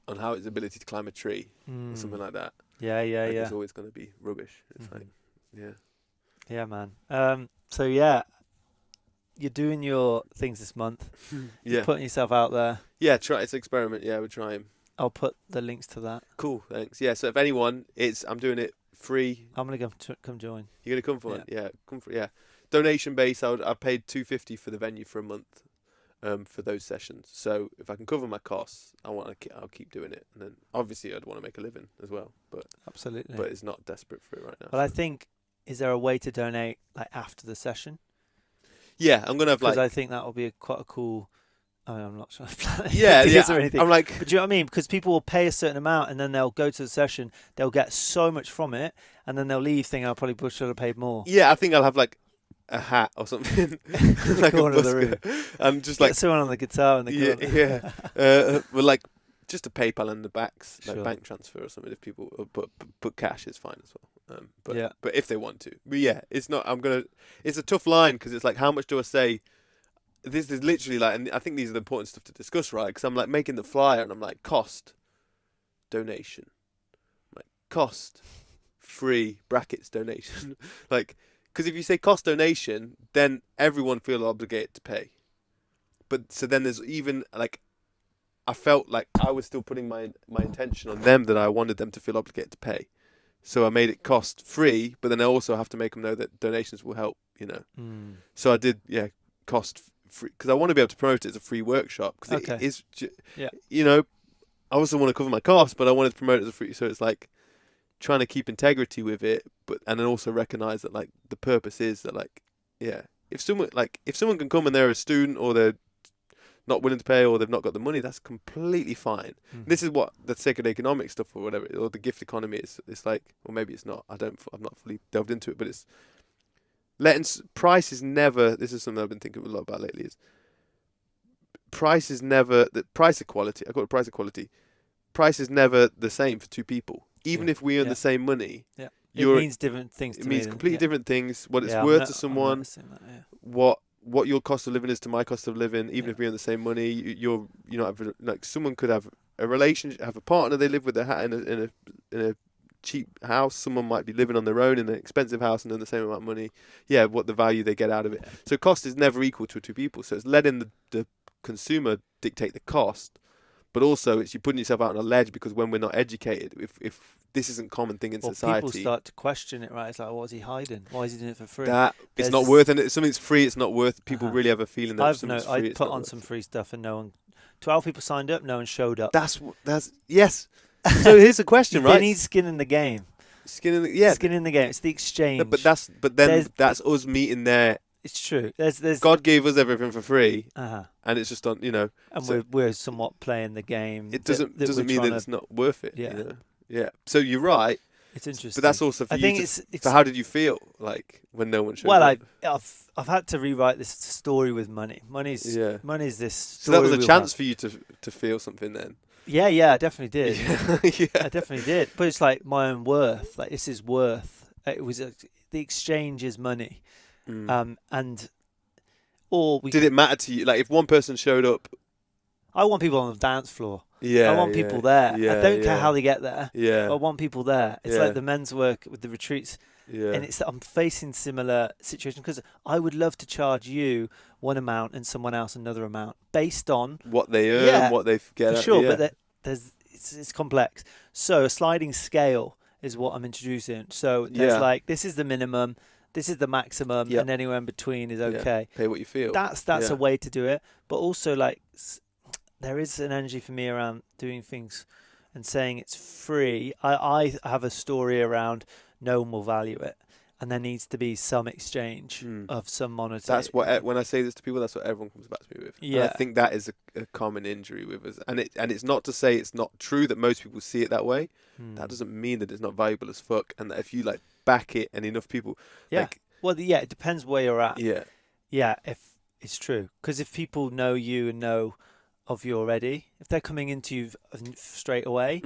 on how its ability to climb a tree or something like that. It's always going to be rubbish. It's like man. So yeah, you're doing your things this month. You're putting yourself out there. It's an experiment. We're trying. I'll put the links to that. Cool, thanks. So if anyone, I'm doing it free. I'm gonna come join. You're gonna come for it? Come for it. Donation based. I paid $250 for the venue for a month, for those sessions. So if I can cover my costs, I'll keep doing it. And then obviously I'd want to make a living as well. But absolutely. But it's not desperate for it right now. But I think, is there a way to donate like after the session? Yeah, I'm gonna have because I think that will be quite a cool. I'm not sure. Or anything. I'm like, but do you know what I mean? Because people will pay a certain amount and then they'll go to the session, they'll get so much from it, and then they'll leave thinking, I probably should have paid more. Yeah, I think I'll have like a hat or something, like a busker, and just like someone on the guitar in the corner. Well, like just a PayPal and the backs, like bank transfer or something. If people put cash, is fine as well. But if they want to, but it's not. It's a tough line because it's like, how much do I say? This is literally like, and I think these are the important stuff to discuss, right? Because I'm like making the flyer and I'm like, cost, donation, like cost, free brackets donation, like, because if you say cost donation, then everyone feels obligated to pay. But so then there's even like, I felt like I was still putting my intention on them that I wanted them to feel obligated to pay. So I made it cost free, but then I also have to make them know that donations will help, So I did, cost free, because I want to be able to promote it as a free workshop, because it is, I also want to cover my costs, but I wanted to promote it as a free, so it's like trying to keep integrity with it, and then also recognize that like the purpose is that like, if someone can come and they're a student or they're not willing to pay or they've not got the money, that's completely fine. This is what the sacred economic stuff or whatever, or the gift economy is. It's like, or maybe it's not. I'm not fully delved into it, but it's price is never. This is something I've been thinking a lot about lately. Is price is never the price equality. I call it price equality. Price is never the same for two people, even if we earn the same money. Yeah, it means different things. It means completely different things. What it's worth to someone. What your cost of living is to my cost of living, even if we earn the same money. Like someone could have a relationship, have a partner they live with in a cheap house. Someone might be living on their own in an expensive house and earn the same amount of money. What the value they get out of it. So cost is never equal to two people. So it's letting the consumer dictate the cost, but also it's you putting yourself out on a ledge, because when we're not educated, if this isn't a common thing in society, people start to question it, right? It's like, what is he hiding? Why is he doing it for free? It's not worth it. If something's free, it's not worth. People really have a feeling that something's free. I put on some free stuff and no one. 12 people signed up, no one showed up. That's yes. So here's a question, right? They need skin in the game. Skin in the game. It's the exchange. No, but that's us meeting there. It's true. There's God gave us everything for free, and it's just on, And so we're somewhat playing the game. It doesn't mean that it's not worth it. Yeah. So you're right. It's interesting. But that's also for you. So how did you feel like when no one showed up? Well, I've had to rewrite this story with money. Money's this. So that was a chance for you to feel something then. Yeah, I definitely did. I definitely did. But it's like my own worth. Like, this is worth. It was the exchange is money. Did it matter to you? Like, if one person showed up, I want people on the dance floor. I want people there. I don't care how they get there. I want people there. It's like the men's work with the retreats. And I'm facing similar situations, because I would love to charge you one amount and someone else another amount based on what they earn, what they get. For sure, but it's complex. So a sliding scale is what I'm introducing. So there's like, this is the minimum, this is the maximum, and anywhere in between is okay. Pay what you feel. That's a way to do it. But also, like, there is an energy for me around doing things and saying it's free. I have a story around no one will value it, and there needs to be some exchange of some monetary. That's what, when I say this to people, that's what everyone comes back to me with. Yeah. And I think that is a common injury with us. And it's not to say it's not true that most people see it that way. That doesn't mean that it's not valuable as fuck. And that if you like back it and enough people, like, well, it depends where you're at. Yeah. If it's true, because if people know you and know of you already, if they're coming into you straight away,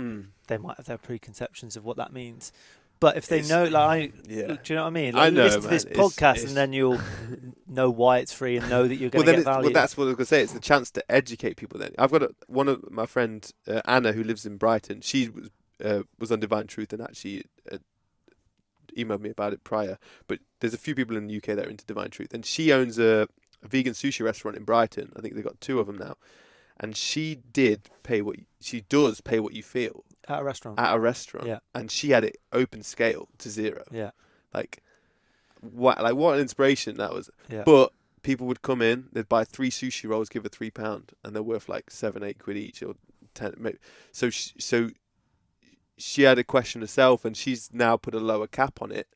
they might have their preconceptions of what that means. But if they know, like, do you know what I mean? Like, I know, listen to this podcast, and then you'll know why it's free and know that you're going to get value. Well, that's what I was going to say. It's the chance to educate people. Then I've got one of my friend Anna, who lives in Brighton. She was on Divine Truth and actually emailed me about it prior. But there's a few people in the UK that are into Divine Truth, and she owns a vegan sushi restaurant in Brighton. I think they've got 2 of them now. And she does pay what you feel at a restaurant. Yeah. And she had it open scale to 0. Yeah. Like what an inspiration that was. Yeah. But people would come in, they'd buy 3 sushi rolls, give her £3, and they're worth like 7-8 quid each, or 10 maybe. So she had a question herself, and she's now put a lower cap on it.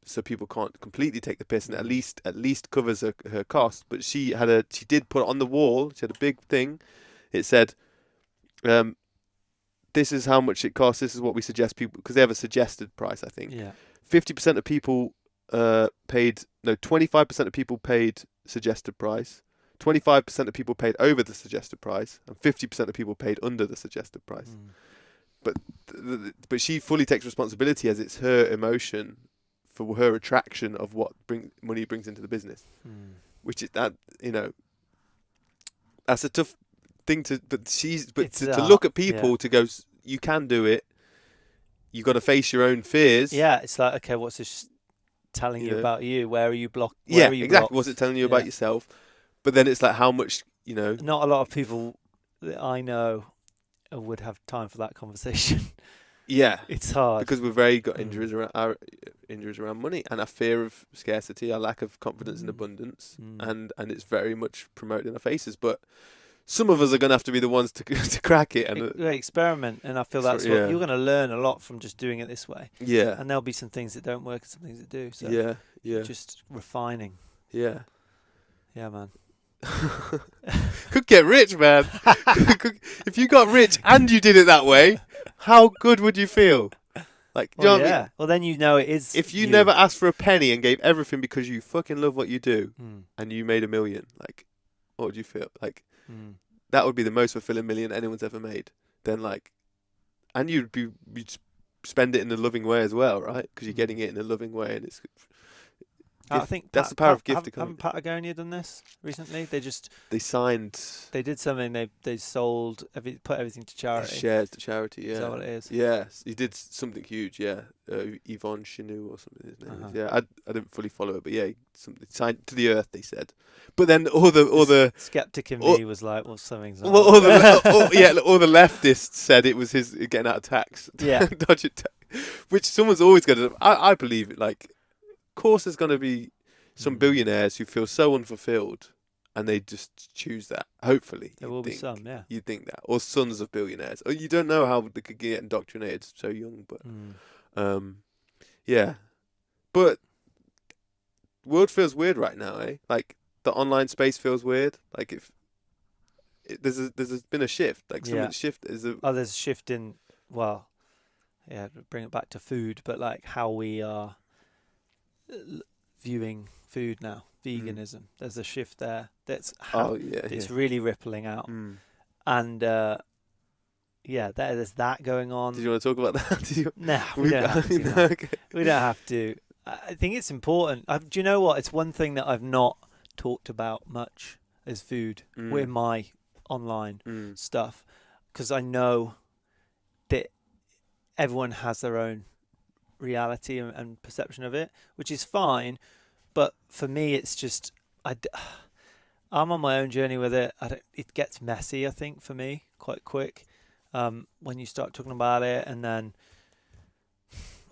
So people can't completely take the piss, and at least covers her cost. But she did put it on the wall. She had a big thing. It said, "This is how much it costs. This is what we suggest people," because they have a suggested price. I think 50% of people 25% of people paid suggested price. 25% of people paid over the suggested price, and 50% of people paid under the suggested price. But she fully takes responsibility, as it's her emotion for her attraction of what money brings into the business, which is that, that's a tough thing to look at people to go, you can do it. You got to face your own fears. Yeah, it's like, okay, what's this telling you about you? Where are you blocked? Exactly. What's it telling you about yourself? But then it's like, how much, Not a lot of people that I know would have time for that conversation. Yeah, it's hard because we've very got injuries around money, and our fear of scarcity, our lack of confidence in abundance, and it's very much promoted in our faces. But some of us are going to have to be the ones to crack it and experiment. And I feel that's what you're going to learn a lot from just doing it this way. Yeah, and there'll be some things that don't work and some things that do. So just refining. Yeah, man. Could get rich, man. If you got rich and you did it that way, how good would you feel? Like, you know what I mean? Well, then it is. If you never asked for a penny and gave everything because you fucking love what you do, and you made $1 million, like, what would you feel? Like, that would be the most fulfilling million anyone's ever made. Then, like, and you'd spend it in a loving way as well, right? Because you're getting it in a loving way, and it's. I think that's the power of gift economy. Haven't Patagonia done this recently? They did something. They sold put everything to charity. Shares to charity. Yeah. Is that what it is? Yes, he did something huge. Yeah, Yvonne Chenu or something. His name is. Yeah, I didn't fully follow it, but yeah, something signed to the earth. They said, but then all the skeptic in me was like, well, something's not. Well, all the leftists said it was his getting out of tax. Yeah, dodging tax, which someone's always going to. I believe it. Like. Course there's going to be some billionaires who feel so unfulfilled, and they just choose that. Hopefully there will be some. Yeah, you'd think that, or sons of billionaires. Or you don't know how they could get indoctrinated so young, but but world feels weird right now, eh? Like the online space feels weird. Like there's been a shift. Like something shift is there's a shift in bring it back to food, but like how we are viewing food now, veganism. There's a shift there. That's how it's really rippling out, and there's that going on. Did you want to talk about that? No, we don't have to. Okay. We don't have to. I think it's important. Do you know what? It's one thing that I've not talked about much is food with my online stuff, because I know that everyone has their own reality and perception of it, which is fine, but for me it's just I'm on my own journey with it. It gets messy, I think, for me, quite quick. when you start talking about it, and then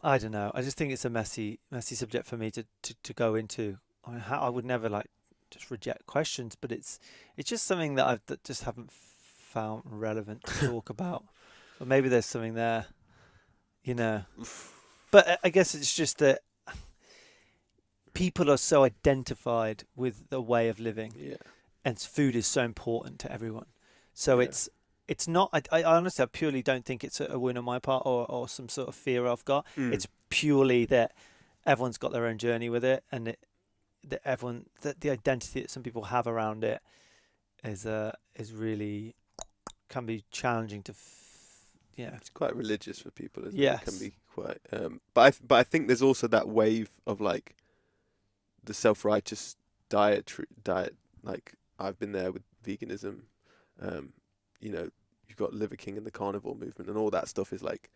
I don't know. I just think it's a messy subject for me to go into. I mean, I would never like just reject questions, but it's just something that just haven't found relevant to talk about. Or maybe there's something there, you know. But I guess it's just that people are so identified with the way of living, and food is so important to everyone. So it's not. I honestly, I purely don't think it's a win on my part or some sort of fear I've got. It's purely that everyone's got their own journey with it, and that the identity that some people have around it is really can be challenging to. It's quite religious for people, isn't yes. It can be quite. But I think there's also that wave of like the self-righteous diet. Like I've been there with veganism. You've got Liver King and the carnivore movement and all that stuff is like.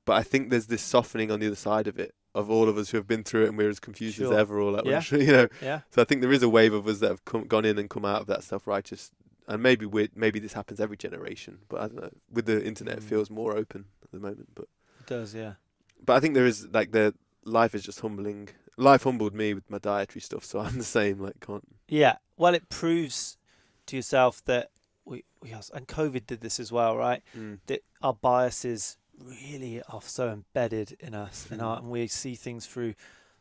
But I think there's this softening on the other side of it, of all of us who have been through it and we're as confused as ever. Or like, Yeah. So I think there is a wave of us that have gone in and come out of that self-righteous. And maybe this happens every generation, but I don't know. With the internet, it feels more open at the moment. But it does, yeah. But I think there is like life is just humbling. Life humbled me with my dietary stuff, so I'm the same. Like, can't. Yeah, well, it proves to yourself that we and COVID did this as well, right? That our biases really are so embedded in us, and we see things through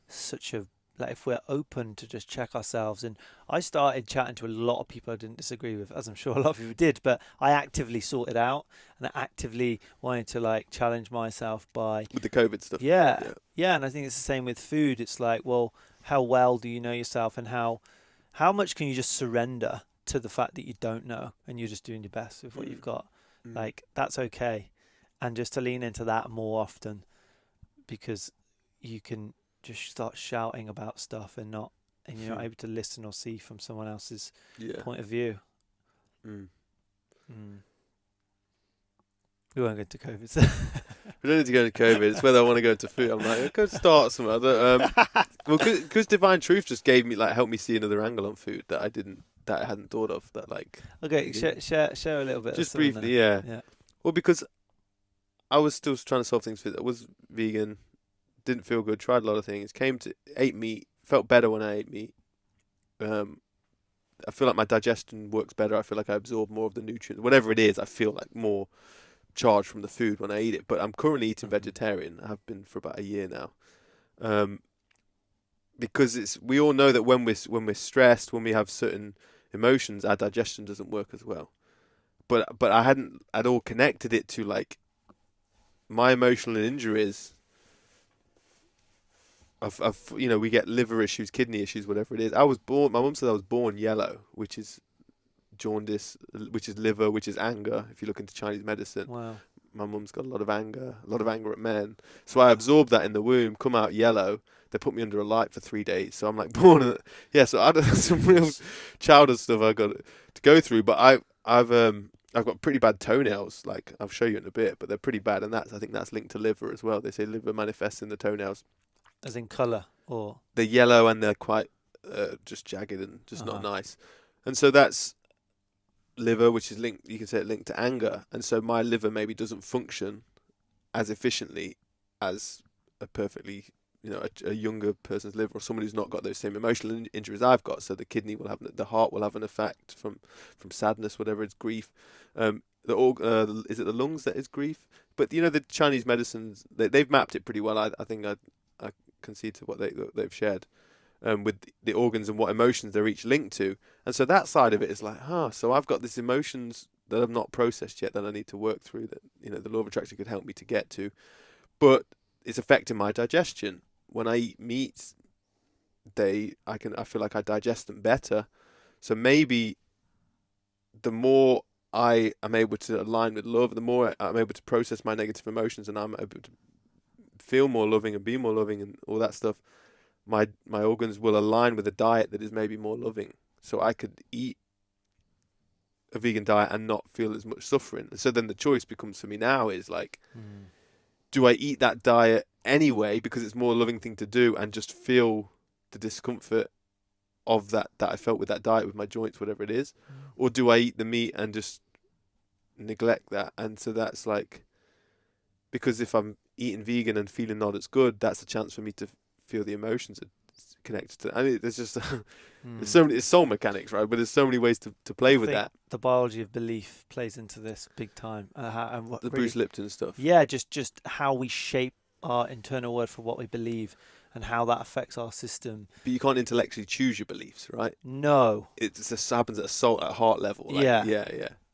such a. Like if we're open to just check ourselves, and I started chatting to a lot of people I didn't disagree with, as I'm sure a lot of people did, but I actively sought it out and I actively wanted to like challenge myself by with the COVID stuff. Yeah, and I think it's the same with food. It's like, well, how well do you know yourself, and how much can you just surrender to the fact that you don't know and you're just doing your best with what you've got? Like that's okay, and just to lean into that more often, because you can just start shouting about stuff and you're not able to listen or see from someone else's point of view. We won't go into COVID. We don't need to go into COVID. It's whether I want to go into food. I'm like, I could start somewhere. Well, because Divine Truth just gave me helped me see another angle on food that I hadn't thought of. That like. Okay, share a little bit. Just briefly, yeah. Well, because I was still trying to solve things. I was vegan. Didn't feel good, tried a lot of things, ate meat, felt better when I ate meat. I feel like my digestion works better. I feel like I absorb more of the nutrients. Whatever it is, I feel like more charged from the food when I eat it. But I'm currently eating vegetarian. I have been for about a year now. Because we all know that when we're stressed, when we have certain emotions, our digestion doesn't work as well. But I hadn't at all connected it to like my emotional injuries. We get liver issues, kidney issues, whatever it is. My mum said I was born yellow, which is jaundice, which is liver, which is anger. If you look into Chinese medicine, wow. My mum's got a lot of anger at men. So I absorbed that in the womb, come out yellow. They put me under a light for 3 days. So I'm like born. So I had some real childhood stuff I got to go through. But I've got pretty bad toenails. Like I'll show you in a bit, but they're pretty bad, and I think that's linked to liver as well. They say liver manifests in the toenails. As in colour, or they're yellow and they're quite just jagged and just not nice, and so that's liver, which is linked. You can say it linked to anger, and so my liver maybe doesn't function as efficiently as a perfectly, a younger person's liver or someone who's not got those same emotional injuries I've got. So the kidney will have, the heart will have an effect from sadness, whatever it's grief. Is it the lungs that is grief? But the Chinese medicines they've mapped it pretty well. I think I concede to what they've shared with the organs and what emotions they're each linked to, and so that side of it is like, so I've got these emotions that I've not processed yet that I need to work through, that the law of attraction could help me to get to, but it's affecting my digestion. When I eat meat, I feel like I digest them better, so maybe the more I am able to align with love, the more I'm able to process my negative emotions, and I'm able to feel more loving and be more loving and all that stuff, my organs will align with a diet that is maybe more loving. So I could eat a vegan diet and not feel as much suffering. And so then the choice becomes for me now is like, do I eat that diet anyway because it's a more loving thing to do and just feel the discomfort of that I felt with that diet, with my joints, whatever it is, or do I eat the meat and just neglect that. And so that's like, because if I'm eating vegan and feeling not as good, that's a chance for me to feel the emotions that connected to. I mean, there's just there's so many, it's soul mechanics, right? But there's so many ways to play with that. The biology of belief plays into this big time. And what The really, Bruce Lipton stuff. yeah, just how we shape our internal word for what we believe and how that affects our system. But you can't intellectually choose your beliefs, right? No. It just happens at heart level. Like,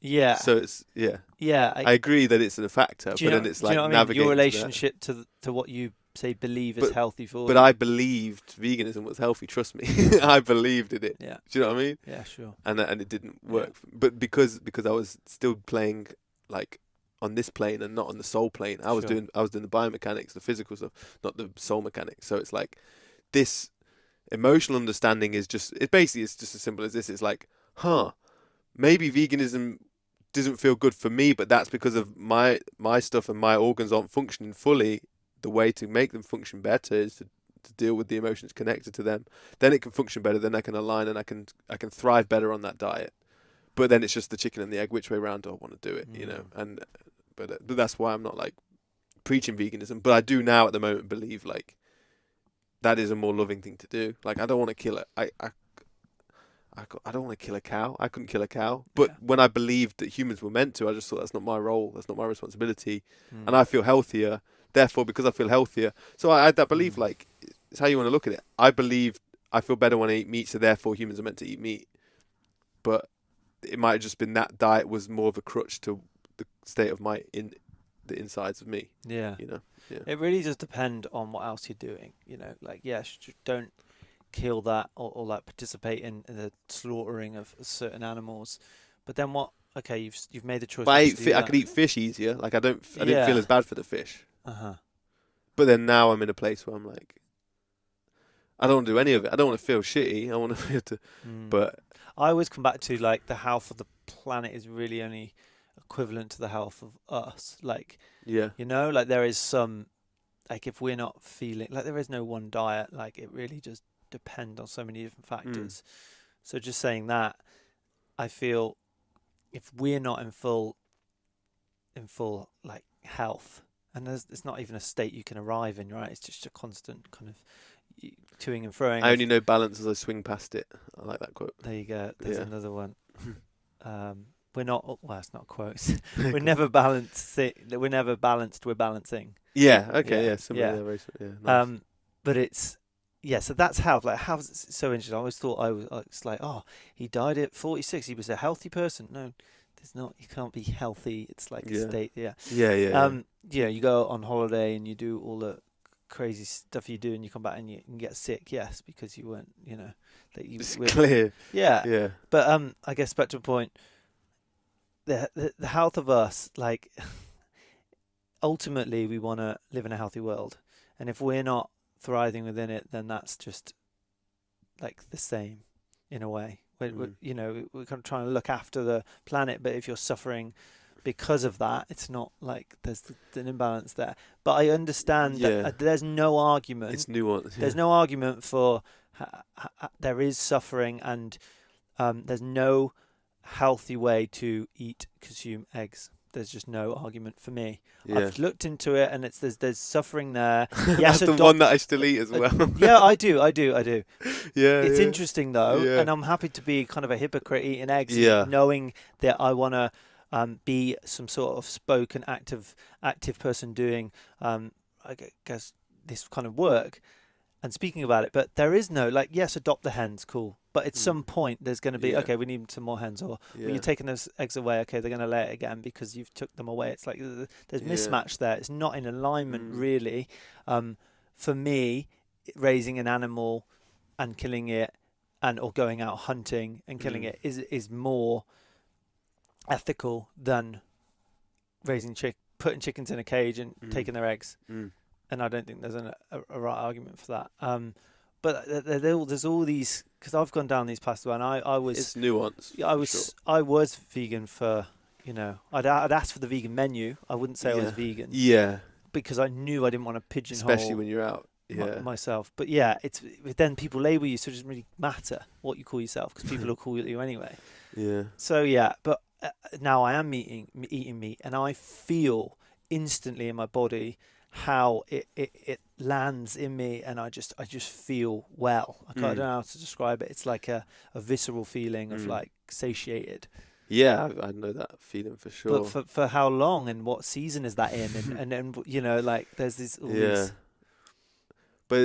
Yeah. So it's I agree that it's a factor, but then it's like navigating your relationship to what you say believe is healthy for you. But I believed veganism was healthy. Trust me, I believed in it. Yeah. Do you know what I mean? Yeah, sure. And it didn't work. Yeah. But because I was still playing like on this plane and not on the soul plane, I was doing the biomechanics, the physical stuff, not the soul mechanics. So it's like this emotional understanding is just it's just as simple as this. It's like, maybe veganism doesn't feel good for me, but that's because of my stuff and my organs aren't functioning fully. The way to make them function better is to deal with the emotions connected to them. Then it can function better. Then I can align and I can thrive better on that diet. But then it's just the chicken and the egg. Which way round do I want to do it? You know. And but that's why I'm not like preaching veganism. But I do now at the moment believe like that is a more loving thing to do. Like I don't want to kill it. I don't want to kill a cow. I couldn't kill a cow. But when I believed that humans were meant to, I just thought that's not my role. That's not my responsibility. And I feel healthier. Therefore, because I feel healthier. So I had that belief, like, it's how you want to look at it. I believe I feel better when I eat meat, so therefore humans are meant to eat meat. But it might have just been that diet was more of a crutch to the state of the insides of me. Yeah. You know? Yeah. It really does depend on what else you're doing. You know, like, don't kill that or like participate in the slaughtering of certain animals. But then what? Okay, you've made the choice. But I could eat fish easier. Like I didn't feel as bad for the fish. But then now I'm in a place where I'm like, I don't want to do any of it. I don't want to feel shitty. I want to feel But I always come back to like the health of the planet is really only equivalent to the health of us. Like, you know, like there is some, like if we're not feeling, like there is no one diet. Like it really just depends on so many different factors. So just saying that, I feel if we're not in full like health, and it's not even a state you can arrive in, right? It's just a constant kind of toing and froing. I only know balance as I swing past it. I like that quote. There you go. There's another one. We're not. Well, it's not quotes. We're never balanced. We're never balanced. We're balancing. Yeah. Okay. Yeah. Nice. But it's. Yeah, so that's health. Like, how's it so interesting? I always thought it's like, he died at 46. He was a healthy person. No, there's not. You can't be healthy. It's like a state. Yeah. You go on holiday and you do all the crazy stuff you do, and you come back and you can get sick. Yes, because you weren't. You know, that you. It's clear. Yeah. Yeah. But I guess back to the point. The health of us, like, ultimately, we want to live in a healthy world, and if we're not thriving within it, then that's just like the same in a way. We're kind of trying to look after the planet, but if you're suffering because of that, it's not like there's an imbalance there. But I understand that there's no argument. It's nuanced. There's no argument for there is suffering, and there's no healthy way to consume eggs. There's just no argument for me. Yeah. I've looked into it, and there's suffering there. Yes, that's the one that I still eat as well. Yeah, I do. Yeah, it's interesting though, and I'm happy to be kind of a hypocrite eating eggs, knowing that I want to be some sort of spoken active person doing, I guess, this kind of work and speaking about it. But there is no adopt the hens, cool. But at some point, there's going to be, okay, we need some more hens. Or when you're taking those eggs away, okay, they're going to lay it again because you've took them away. It's like there's mismatch there. It's not in alignment, really. For me, raising an animal and killing it or going out hunting and killing it is more ethical than putting chickens in a cage and taking their eggs. And I don't think there's a right argument for that. But there's all these, because I've gone down these paths, and I was. It's nuanced. I was vegan for, I'd asked for the vegan menu. I wouldn't say I was vegan. Yeah. Because I knew I didn't want to pigeonhole. Especially when you're out. Yeah. Myself. But then people label you, so it doesn't really matter what you call yourself because people will call you anyway. Yeah. So but now I am eating meat, and I feel instantly in my body how it lands in me, and I just feel well. I don't know how to describe it. It's like a visceral feeling of like satiated. Yeah, I know that feeling for sure. But for how long, and what season is that in? And then, you know, like there's this all these. But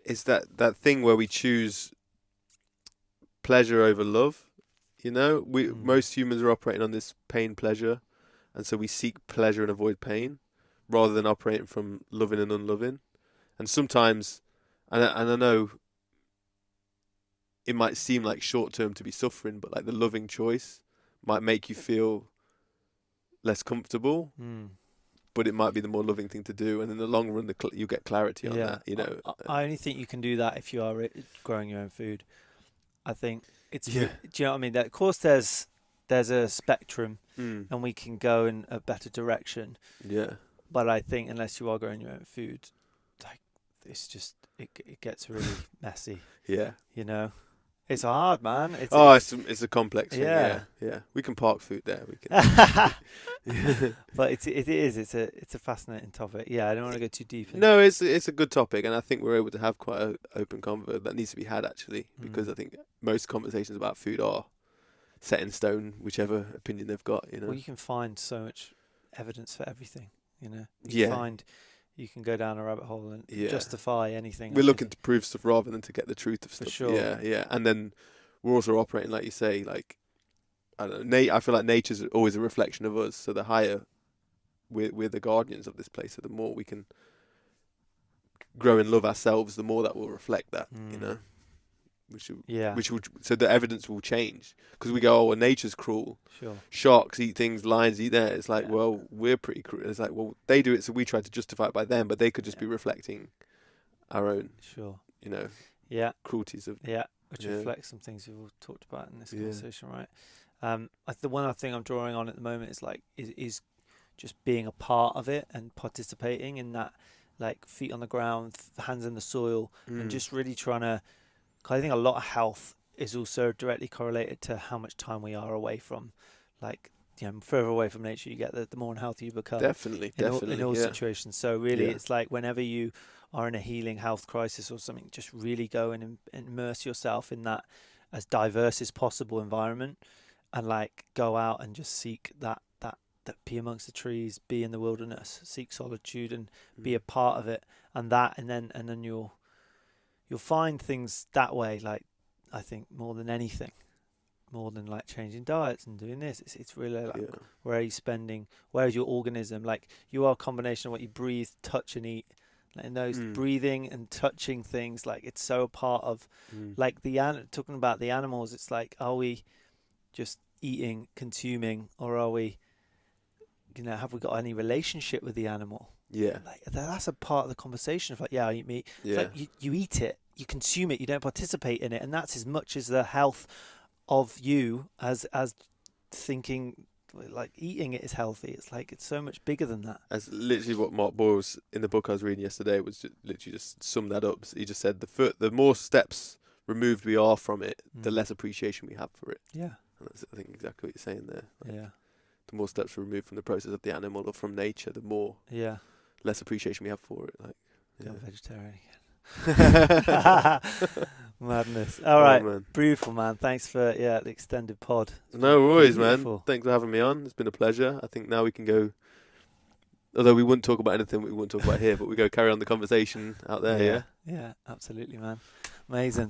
it's that thing where we choose pleasure over love. You know, most humans are operating on this pain pleasure, and so we seek pleasure and avoid pain, rather than operating from loving and unloving. And sometimes, and I know it might seem like short term to be suffering, but like the loving choice might make you feel less comfortable, but it might be the more loving thing to do. And in the long run, you get clarity on that. You know, I only think you can do that if you are growing your own food. I think it's. Do you know what I mean? That, of course, there's a spectrum, and we can go in a better direction. Yeah. But I think unless you are growing your own food, like it's just it gets really messy. Yeah. You know. It's hard, man. It's a complex thing. Yeah. We can park food there. We can. But it's a fascinating topic. Yeah, I don't want to go too deep. No, it's a good topic, and I think we're able to have quite an open convo that needs to be had actually, because I think most conversations about food are set in stone, whichever opinion they've got. You know. Well, you can find so much evidence for everything. You know. You can go down a rabbit hole and justify anything. We're looking to prove stuff rather than to get the truth of stuff. For sure. Yeah. And then we're also operating, like you say, like, I don't know, I feel like nature's always a reflection of us. So the higher we're the guardians of this place, so the more we can grow and love ourselves, the more that will reflect that, you know. So the evidence will change, because we go, oh, well, nature's cruel. Sure. Sharks eat things, lions eat that. It's like, well, we're pretty cruel. It's like, well, they do it, so we try to justify it by them, but they could just be reflecting our own, you know, cruelties of. Yeah, which reflects some things we've all talked about in this conversation, right? The one thing I'm drawing on at the moment is like is just being a part of it and participating in that, like feet on the ground, hands in the soil, and just really trying to. I think a lot of health is also directly correlated to how much time we are away from, like, you know, further away from nature you get, the more unhealthy you become. Definitely. In all situations. So really, it's like whenever you are in a healing health crisis or something, just really go and immerse yourself in that as diverse as possible environment, and like go out and just seek that be amongst the trees, be in the wilderness, seek solitude, and be a part of it, and then you'll find things that way. Like, I think more than anything, more than like changing diets and doing this, it's really like where is your organism? Like, you are a combination of what you breathe, touch, and eat. Like, in those breathing and touching things, like it's so a part of like talking about the animals. It's like, are we just eating, consuming, or are we, you know, have we got any relationship with the animal? Yeah, like that's a part of the conversation. Of like, I eat meat. It's like you eat it, you consume it, you don't participate in it, and that's as much as the health of you as thinking like eating it is healthy. It's like it's so much bigger than that. That's literally what Mark Boyle's in the book I was reading yesterday was literally just summed that up. He just said the more steps removed we are from it, the less appreciation we have for it. Yeah, and that's, I think, exactly what you're saying there. Like, the more steps removed from the process of the animal or from nature, the more less appreciation we have for it. Like, go vegetarian again. Madness. All right, beautiful, man. Thanks for the extended pod. No worries, man. Thanks for having me on. It's been a pleasure. I think now we can go. Although we wouldn't talk about anything we wouldn't talk about here, but we go carry on the conversation out there. Yeah, absolutely, man. Amazing.